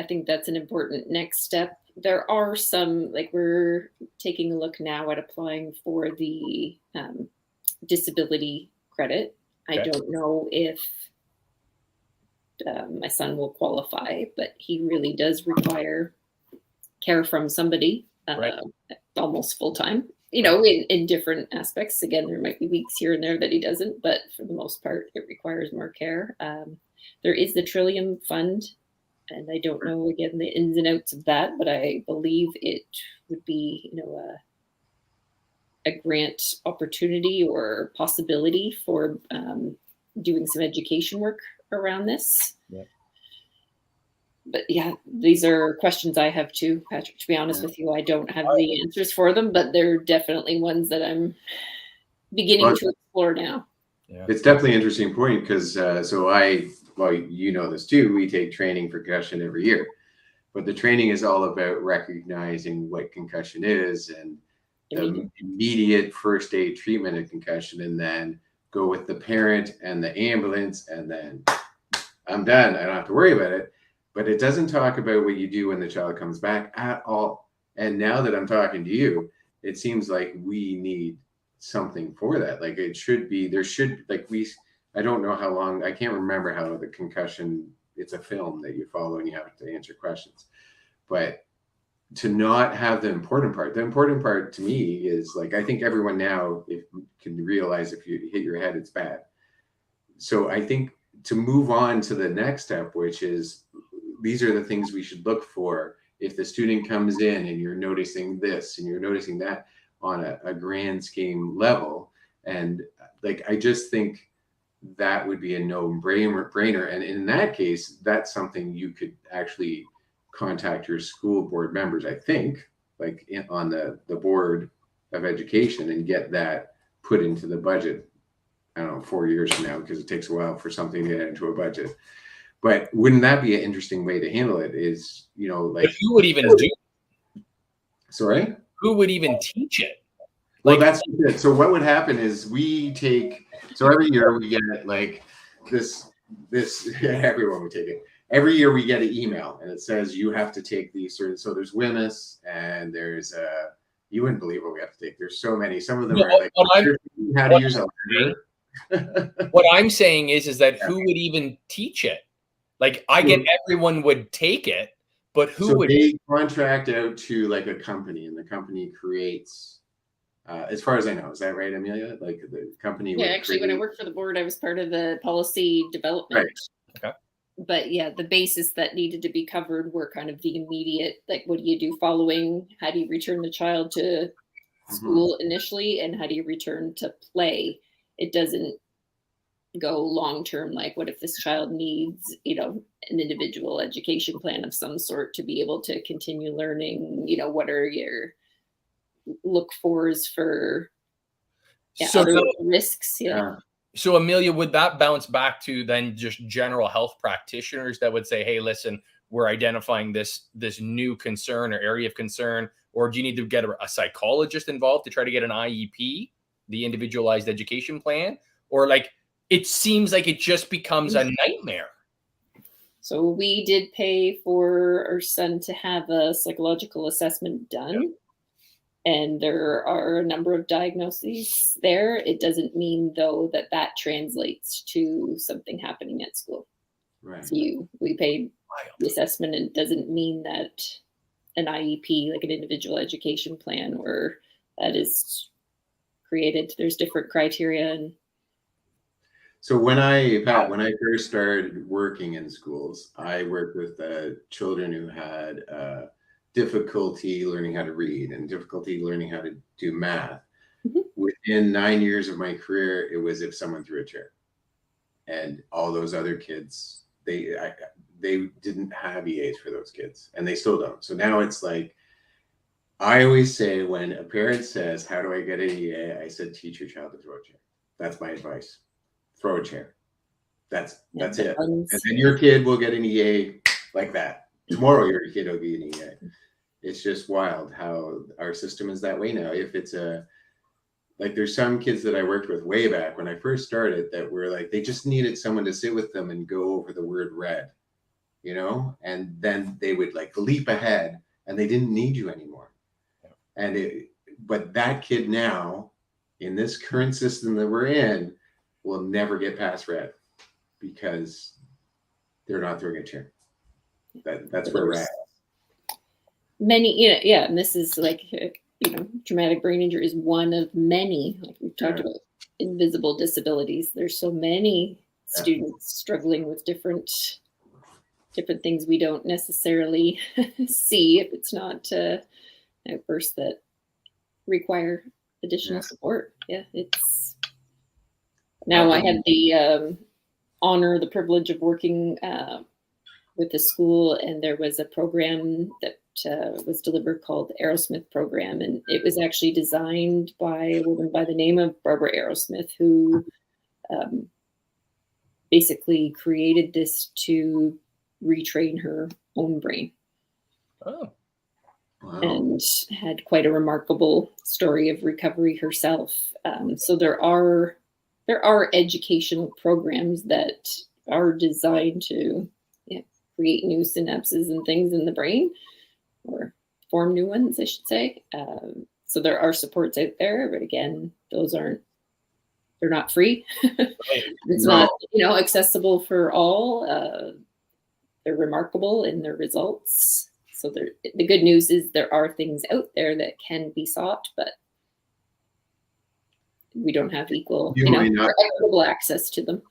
think that's an important next step. There are some, we're taking a look now at applying for the disability credit. Okay. I don't know if my son will qualify, but he really does require care from somebody almost full time, in different aspects. Again, there might be weeks here and there that he doesn't, but for the most part, it requires more care. There is the Trillium Fund, and I don't know, again, the ins and outs of that, but I believe it would be, a grant opportunity or possibility for doing some education work around this. Yeah. But yeah, these are questions I have too, Patrick. To be honest with you, I don't have the answers for them, but they're definitely ones that I'm beginning to explore now. Yeah. It's definitely an interesting point because you know this too, we take training for concussion every year, but the training is all about recognizing what concussion is and the immediate first aid treatment of concussion, and then go with the parent and the ambulance, and then I'm done. I don't have to worry about it. But it doesn't talk about what you do when the child comes back at all. And now that I'm talking to you, it seems like we need something for that. Like I don't know how long, I can't remember how the concussion, it's a film that you follow and you have to answer questions. But to not have the important part to me is I think everyone now can realize if you hit your head, it's bad. So I think to move on to the next step, which is, these are the things we should look for if the student comes in and you're noticing this and you're noticing that on a grand scheme level. And I just think that would be a no-brainer. And in that case, that's something you could actually contact your school board members, I think, on the board of education and get that put into the budget. I don't know, 4 years from now, because it takes a while for something to get into a budget. But wouldn't that be an interesting way to handle it? Is, you know, like, But who would even do? Sorry? Who would even teach it? Well, that's it. So what would happen is so every year we get like this, everyone would take it. Every year we get an email and it says you have to take these certain, so there's WHMIS and there's you wouldn't believe what we have to take. There's so many. Some of them are like how to use a ladder. What I'm saying is that who would even teach it? Like, I get everyone would take it, but who would? They contract out to like a company, and the company creates, as far as I know, is that right, Amelia? Like the company. Yeah, actually, when I worked for the board, I was part of the policy development. Right. Okay. But yeah, the basis that needed to be covered were kind of the immediate, like, what do you do following? How do you return the child to school initially, and how do you return to play? It doesn't go long term, like, what if this child needs, you know, an individual education plan of some sort to be able to continue learning? You know, what are your look fors for other risks? So Amelia, would that bounce back to then just general health practitioners that would say, hey, listen, we're identifying this new concern or area of concern, or do you need to get a psychologist involved to try to get an IEP, the individualized education plan? Or like, it seems like it just becomes a nightmare. So we did pay for our son to have a psychological assessment done. And there are a number of diagnoses there. It doesn't mean, though, that translates to something happening at school. Right. So we paid the assessment, and it doesn't mean that an IEP, like an individual education plan, or that is created. There's different criteria. And so when I first started working in schools, I worked with children who had difficulty learning how to read and difficulty learning how to do math. Within 9 years of my career, it was if someone threw a chair, and all those other kids, they didn't have EAs for those kids, and they still don't. So now it's like, I always say, when a parent says, how do I get an EA? I said, teach your child to throw a chair. That's my advice. Throw a chair. That's it. And then your kid will get an EA like that. Tomorrow your kid will be an EA. It's just wild how our system is that way now. If it's like, there's some kids that I worked with way back when I first started that were like, they just needed someone to sit with them and go over the word red, you know, and then they would like leap ahead and they didn't need you anymore. But that kid now, in this current system that we're in, will never get past red because they're not throwing a chair. That's where we're at. Many, and this is like, traumatic brain injury is one of many. Like we've talked about invisible disabilities. There's so many students struggling with different things we don't necessarily see if it's not outbursts that require additional support. Yeah, it's. Now I had the honor, the privilege of working with the school, and there was a program that was delivered called the Aerosmith program, and it was actually designed by a woman by the name of Barbara Aerosmith, who basically created this to retrain her own brain. Oh, wow. And had quite a remarkable story of recovery herself. So there are educational programs that are designed to create new synapses and things in the brain, or form new ones, I should say. So there are supports out there, but again, they're not free. It's not, accessible for all. They're remarkable in their results. So the good news is there are things out there that can be sought, but we don't have equal, equitable access to them.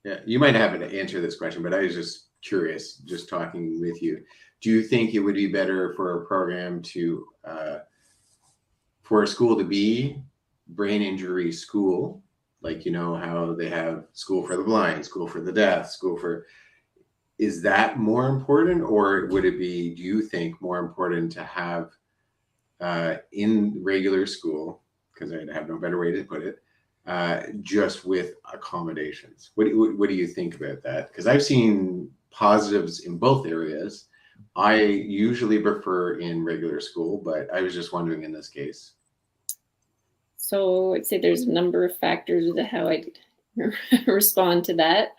Yeah, you might have to answer this question, but I was just curious, just talking with you. Do you think it would be better for a program to, for a school to be brain injury school, like, how they have school for the blind, school for the deaf, is that more important, or would it be, do you think, more important to have in regular school, because I have no better way to put it, just with accommodations. What do you think about that? Because I've seen positives in both areas. I usually prefer in regular school, but I was just wondering in this case. So I'd say there's a number of factors to how I respond to that.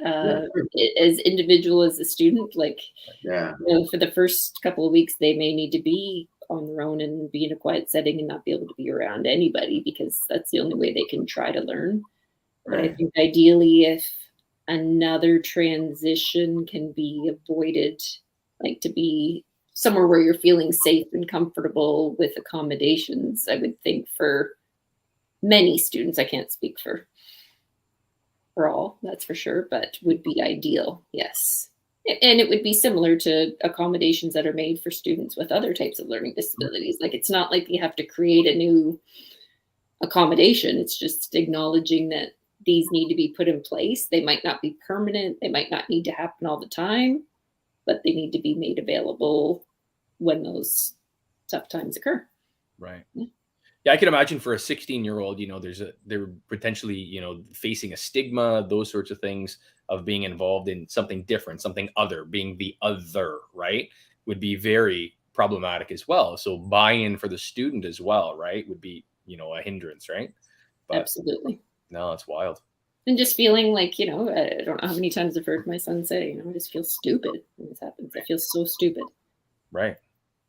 As individual as a student, like, Yeah. for the first couple of weeks, they may need to be on their own and be in a quiet setting and not be able to be around anybody, because that's the only way they can try to learn. But I think ideally, if another transition can be avoided, like to be somewhere where you're feeling safe and comfortable with accommodations, I would think for many students, I can't speak for all, that's for sure, but would be ideal, yes. And it would be similar to accommodations that are made for students with other types of learning disabilities. Like, it's not like you have to create a new accommodation. It's just acknowledging that these need to be put in place. They might not be permanent. They might not need to happen all the time, but they need to be made available when those tough times occur. Right. Yeah, I can imagine for a 16-year-old, they're potentially, facing a stigma, those sorts of things of being involved in something different, something other, being the other, right, would be very problematic as well. So buy-in for the student as well, right, would be, a hindrance, right? But absolutely. No, it's wild. And just feeling like, I don't know how many times I've heard my son say, I just feel stupid when this happens. I feel so stupid. Right.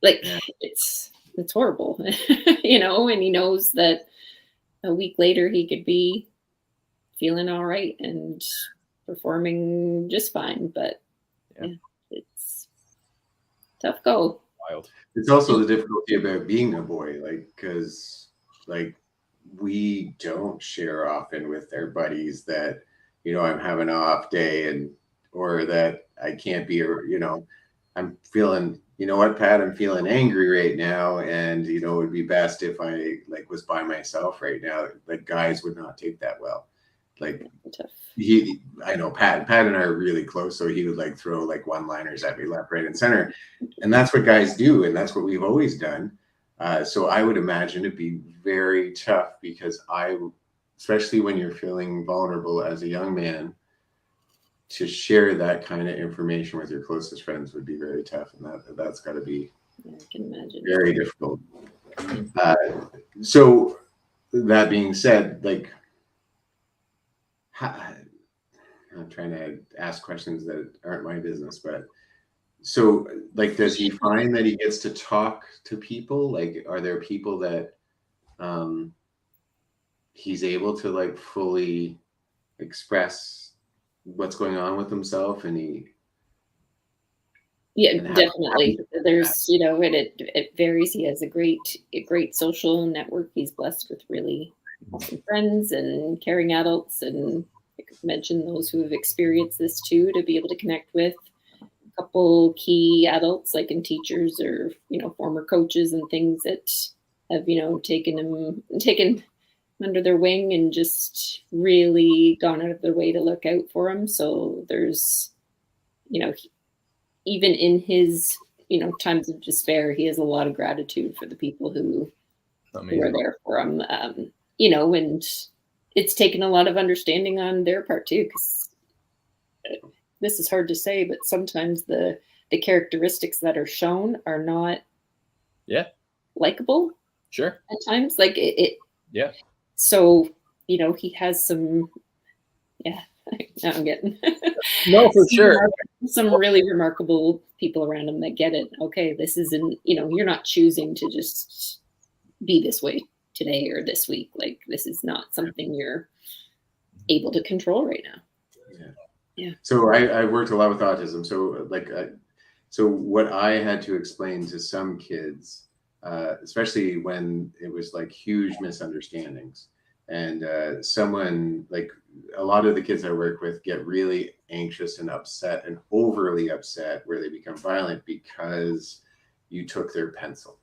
Like, it's horrible, and he knows that a week later he could be feeling all right and performing just fine. But it's tough go. Wild. It's also the difficulty about being a boy, because we don't share often with our buddies that, I'm having an off day or that I can't be, I'm feeling, what, Pat, I'm feeling angry right now. And, it would be best if I was by myself right now. Like, guys would not take that well. Like, I know Pat and I are really close. So he would throw one-liners at me left, right, and center. And that's what guys do. And that's what we've always done. So I would imagine it'd be very tough, because especially when you're feeling vulnerable as a young man, to share that kind of information with your closest friends would be very tough. And that's got to be I can imagine. Very difficult. So that being said, I'm trying to ask questions that aren't my business, but so does he find that he gets to talk to people? Are there people that he's able to fully express what's going on with himself, and definitely. There's, and it varies. He has a great social network. He's blessed with really awesome friends and caring adults, and I could mention those who have experienced this too, to be able to connect with a couple key adults, in teachers or former coaches and things that have taken under their wing and just really gone out of their way to look out for him. So there's, even in his, times of despair, he has a lot of gratitude for the people who are there for him. And it's taken a lot of understanding on their part too, because this is hard to say, but sometimes the characteristics that are shown are not likable. Sure. At times, Yeah. So, he has some, now I'm getting no, for sure. Some really remarkable people around him that get it. Okay, this isn't, you're not choosing to just be this way today or this week. This is not something you're able to control right now. Yeah. So I worked a lot with autism. So so what I had to explain to some kids, especially when it was huge misunderstandings, and someone a lot of the kids I work with get really anxious and upset and overly upset, where they become violent because you took their pencil.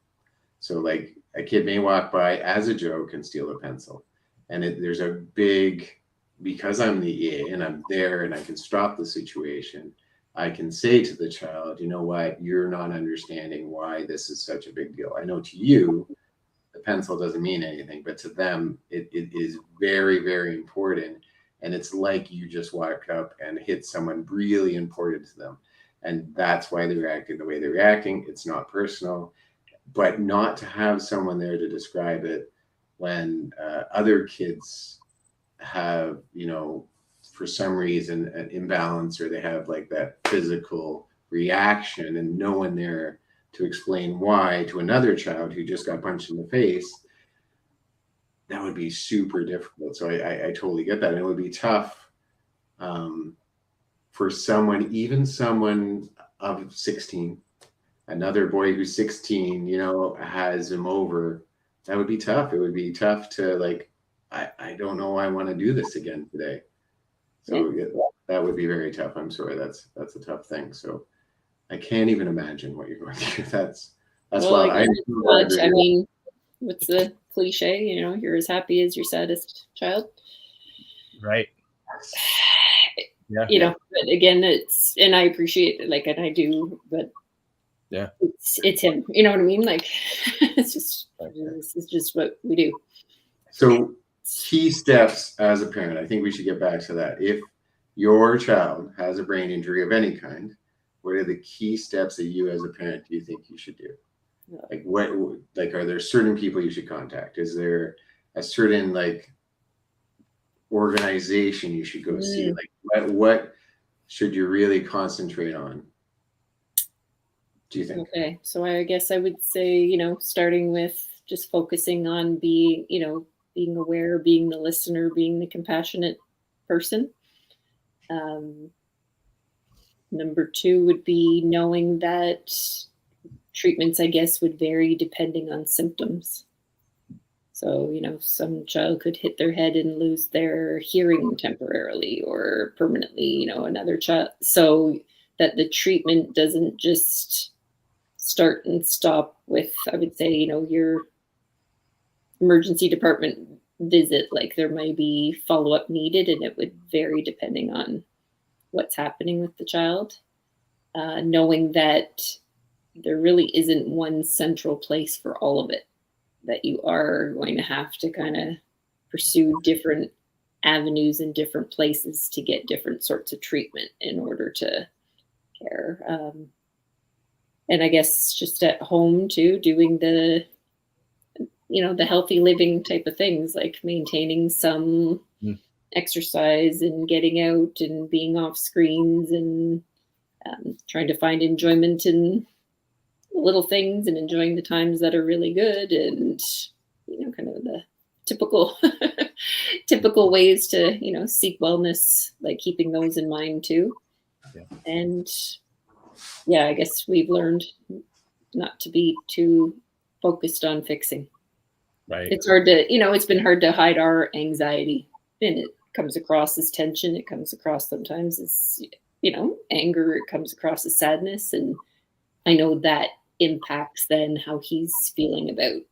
So a kid may walk by as a joke and steal a pencil, and there's a big, because I'm the EA and I'm there and I can stop the situation, I can say to the child, you know what, you're not understanding why this is such a big deal. I know to you, the pencil doesn't mean anything, but to them, it is very, very important. And it's like you just walked up and hit someone really important to them. And that's why they're reacting the way they're reacting. It's not personal, but not to have someone there to describe it when other kids have, for some reason, an imbalance, or they have like that physical reaction and no one there to explain why to another child who just got punched in the face. That would be super difficult. So I totally get that. And it would be tough for someone, even someone of 16, another boy who's 16, has him over. That would be tough. It would be tough to like, I don't know, I want to do this again today. So yeah, that would be very tough. I'm sorry. That's a tough thing. So I can't even imagine what you're going through. That's well, why I mean, what's the cliche? You're as happy as your saddest child. Right. Yeah. But again, and I appreciate it, and I do, but yeah, it's him. You know what I mean? Like, this is just what we do. So key steps as a parent, I think we should get back to that. If your child has a brain injury of any kind, what are the key steps that you as a parent do you think you should do? Like are there certain people you should contact? Is there a certain organization you should go see? Like what should you really concentrate on, do you think? Okay, so I guess I would say, starting with just focusing on being aware, being the listener, being the compassionate person. Number 2 would be knowing that treatments, I guess, would vary depending on symptoms. So, some child could hit their head and lose their hearing temporarily or permanently, another child. So that the treatment doesn't just start and stop with, I would say, your emergency department visit. Like there might be follow-up needed, and it would vary depending on what's happening with the child. Knowing that there really isn't one central place for all of it, that you are going to have to kind of pursue different avenues in different places to get different sorts of treatment in order to care. And I guess just at home too, doing the healthy living type of things, like maintaining some exercise and getting out and being off screens and trying to find enjoyment in little things and enjoying the times that are really good, and kind of the typical ways to seek wellness, like keeping those in mind too. And I guess we've learned not to be too focused on fixing. Right. It's hard to, it's been hard to hide our anxiety, and it comes across as tension. It comes across sometimes as, anger. It comes across as sadness. And I know that impacts then how he's feeling about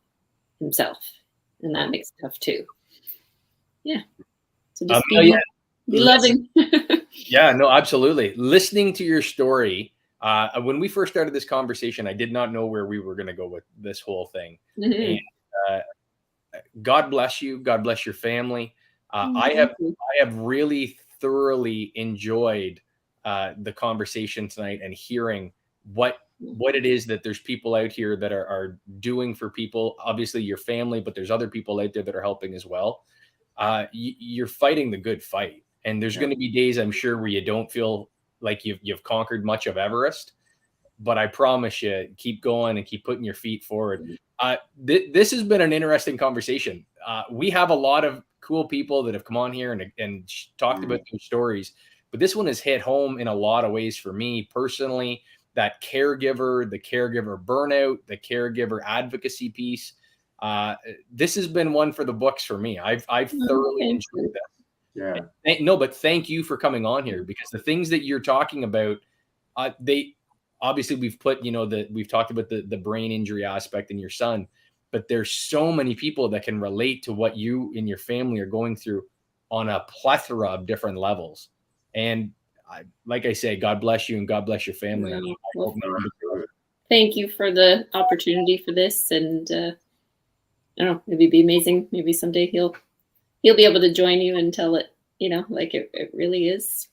himself. And that makes it tough too. Yeah. So just be loving. Yeah, no, absolutely. Listening to your story, when we first started this conversation, I did not know where we were going to go with this whole thing. Mm-hmm. And God bless you. God bless your family. I have really thoroughly enjoyed the conversation tonight and hearing what it is that there's people out here that are doing for people, obviously your family, but there's other people out there that are helping as well. You're fighting the good fight. And there's going to be days, I'm sure, where you don't feel like you've conquered much of Everest, but I promise you, keep going and keep putting your feet forward. This has been an interesting conversation. We have a lot of cool people that have come on here and talked about their stories, but this one has hit home in a lot of ways for me personally. That the caregiver burnout, the caregiver advocacy piece. This has been one for the books for me. I've thoroughly enjoyed this. Yeah. But thank you for coming on here, because the things that you're talking about, they obviously we've talked about the brain injury aspect in your son, but there's so many people that can relate to what you and your family are going through on a plethora of different levels. And like I say, God bless you and God bless your family. Thank you for the opportunity for this. And I don't know, it'd be amazing. Maybe someday he'll be able to join you and tell it, like it really is.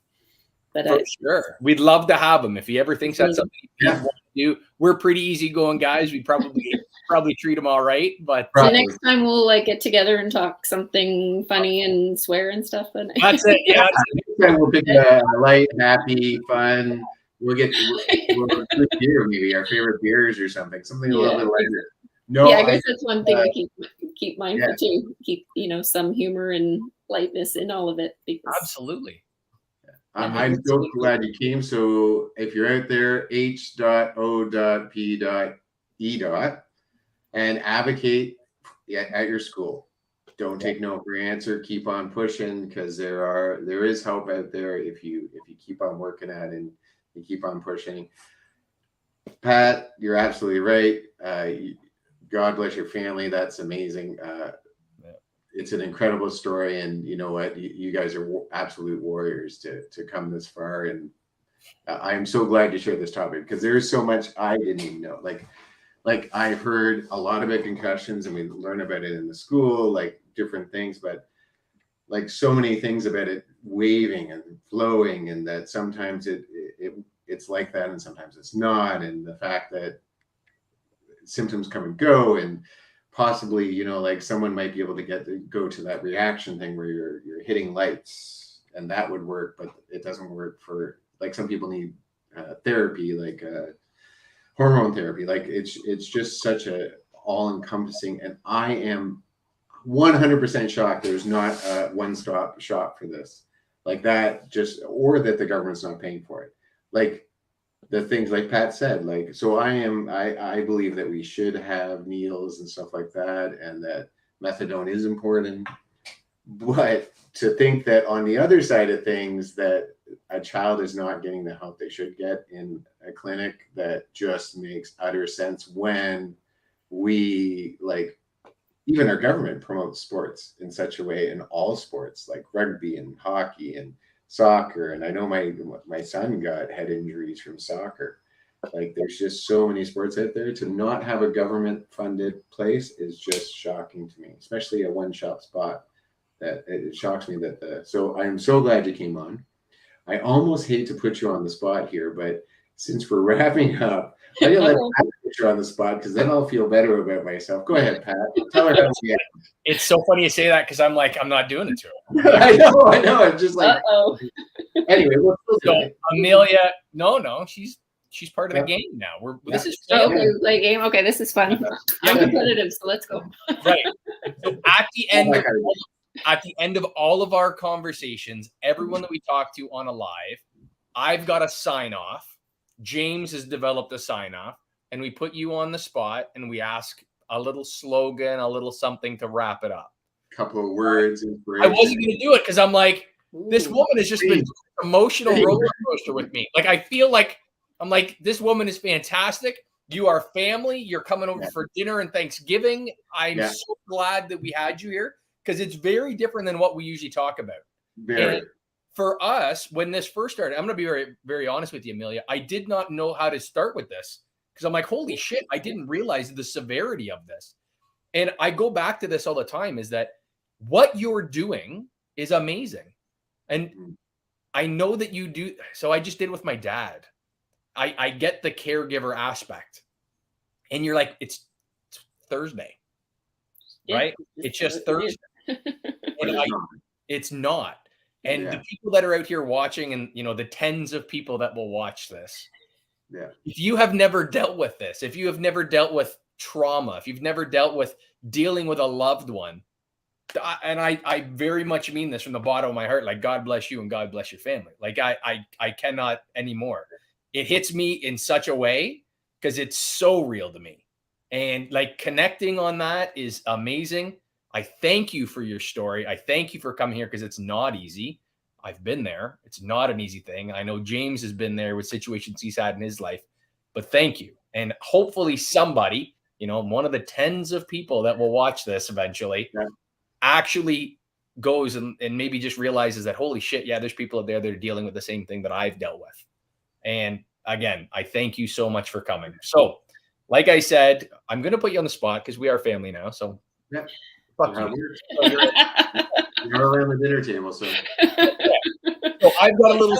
But For sure. We'd love to have him if he ever thinks that's something he'd Yeah. want to do. We're pretty easygoing guys. We'd probably treat him all right. But so next time we'll like get together and talk something funny and swear and stuff. And that's it. Yeah. We'll pick a light, happy, fun. We'll drink beer, maybe our favorite beers or something a little bit lighter. No, yeah, I guess that's one thing I keep mindful too. Keep some humor and lightness in all of it. Because absolutely. I'm so glad you came. So if you're out there, h.o.p.e. and advocate at your school. Don't take no for an answer. Keep on pushing, because there is help out there if you keep on working at it and you keep on pushing. Pat, you're absolutely right. God bless your family. That's amazing. It's an incredible story, and you know what? You guys are absolute warriors to come this far, and I am so glad you shared this topic, because there is so much I didn't even know. Like I heard a lot about concussions, and we learn about it in the school, like different things, but like so many things about it waving and flowing, and that sometimes it's like that, and sometimes it's not, and the fact that symptoms come and go, and possibly, like someone might be able to go to that reaction thing where you're hitting lights, and that would work, but it doesn't work for, like, some people need therapy, like hormone therapy. Like it's just such a all-encompassing, and I am 100% shocked there's not a one-stop shop for this, like that, or that the government's not paying for it. Like the things like Pat said, like, so I believe that we should have needles and stuff like that, and that methadone is important. But to think that on the other side of things, that a child is not getting the help they should get in a clinic, that just makes utter sense when we, like, even our government promotes sports in such a way, in all sports, like rugby and hockey and soccer. And I know my son got head injuries from soccer. Like, there's just so many sports out there. To not have a government funded place is just shocking to me, especially a one-shop spot. That it shocks me so I'm so glad you came on. I almost hate to put you on the spot here, but since we're wrapping up, I'm gonna let Pat put you on the spot, because then I'll feel better about myself. Go ahead, Pat. Tell her how you get. It's so funny you say that, because I'm not doing it to her. I know. I'm just like, anyway. So Amelia, no, she's part of the game now. This is fun. Okay, like game. Okay, this is fun. I'm competitive, so let's go. Right. So at the end of all of our conversations, everyone that we talk to on a live, I've got a sign off. James has developed a sign off, and we put you on the spot, and we ask a little slogan, a little something to wrap it up. Couple of words. I wasn't going to do it, because I'm like, this woman has just been an emotional roller coaster with me. Like, I feel like this woman is fantastic. You are family. You're coming over for dinner and Thanksgiving. I'm so glad that we had you here, because it's very different than what we usually talk about. And for us, when this first started, I'm going to be very, very honest with you, Amelia. I did not know how to start with this, because I'm like, holy shit, I didn't realize the severity of this. And I go back to this all the time, is that what you're doing is amazing. And I know that you do. So I just did with my dad. I get the caregiver aspect. And you're like, it's Thursday, right? It's just Thursday. It's not. And the people that are out here watching, and the tens of people that will watch this, if you have never dealt with this, if you have never dealt with trauma, if you've never dealt with dealing with a loved one, and I very much mean this from the bottom of my heart, like, God bless you and God bless your family. Like, I cannot anymore. It hits me in such a way, because it's so real to me. And like, connecting on that is amazing. I thank you for your story. I thank you for coming here, because it's not easy. I've been there. It's not an easy thing. I know James has been there with situations he's had in his life, but thank you. And hopefully somebody, one of the tens of people that will watch this eventually actually goes and maybe just realizes that, holy shit, there's people out there that are dealing with the same thing that I've dealt with. And again, I thank you so much for coming. So, like I said, I'm going to put you on the spot, because we are family now. So Yeah. Fuck Yeah, you. you're around the dinner table, so. So I've got a little.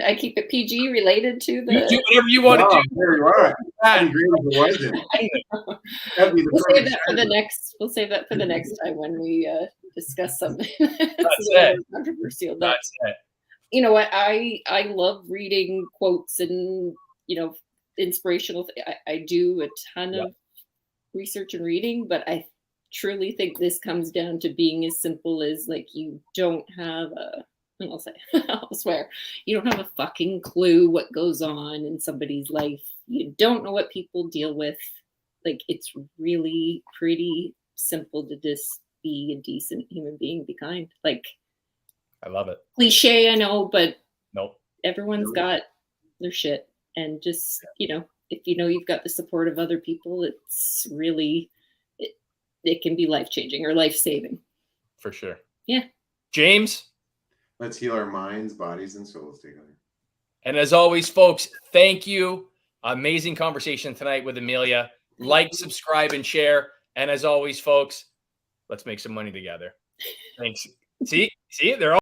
I keep it PG related to You the. do whatever you want to do. There you are. That'd be great if it wasn't. That'd be the We'll save perfect that for the next. We'll save that for the next time when we discuss something That's that's it. controversial. That's it. You know what? I love reading quotes and inspirational. I do a ton of research and reading, but I truly think this comes down to being as simple as like you don't have a. And I'll say, I'll swear, you don't have a fucking clue what goes on in somebody's life. You don't know what people deal with. Like, it's really pretty simple to just be a decent human being, be kind. Like, I love it. cliche, I know, but Nope. everyone's got their shit. And just, if you know you've got the support of other people, it's really, it can be life-changing or life-saving. For sure. Yeah. James? Let's heal our minds, bodies, and souls together. And as always, folks, thank you. Amazing conversation tonight with Amelia. Like, subscribe, and share. And as always, folks, let's make some money together. Thanks. See, they're all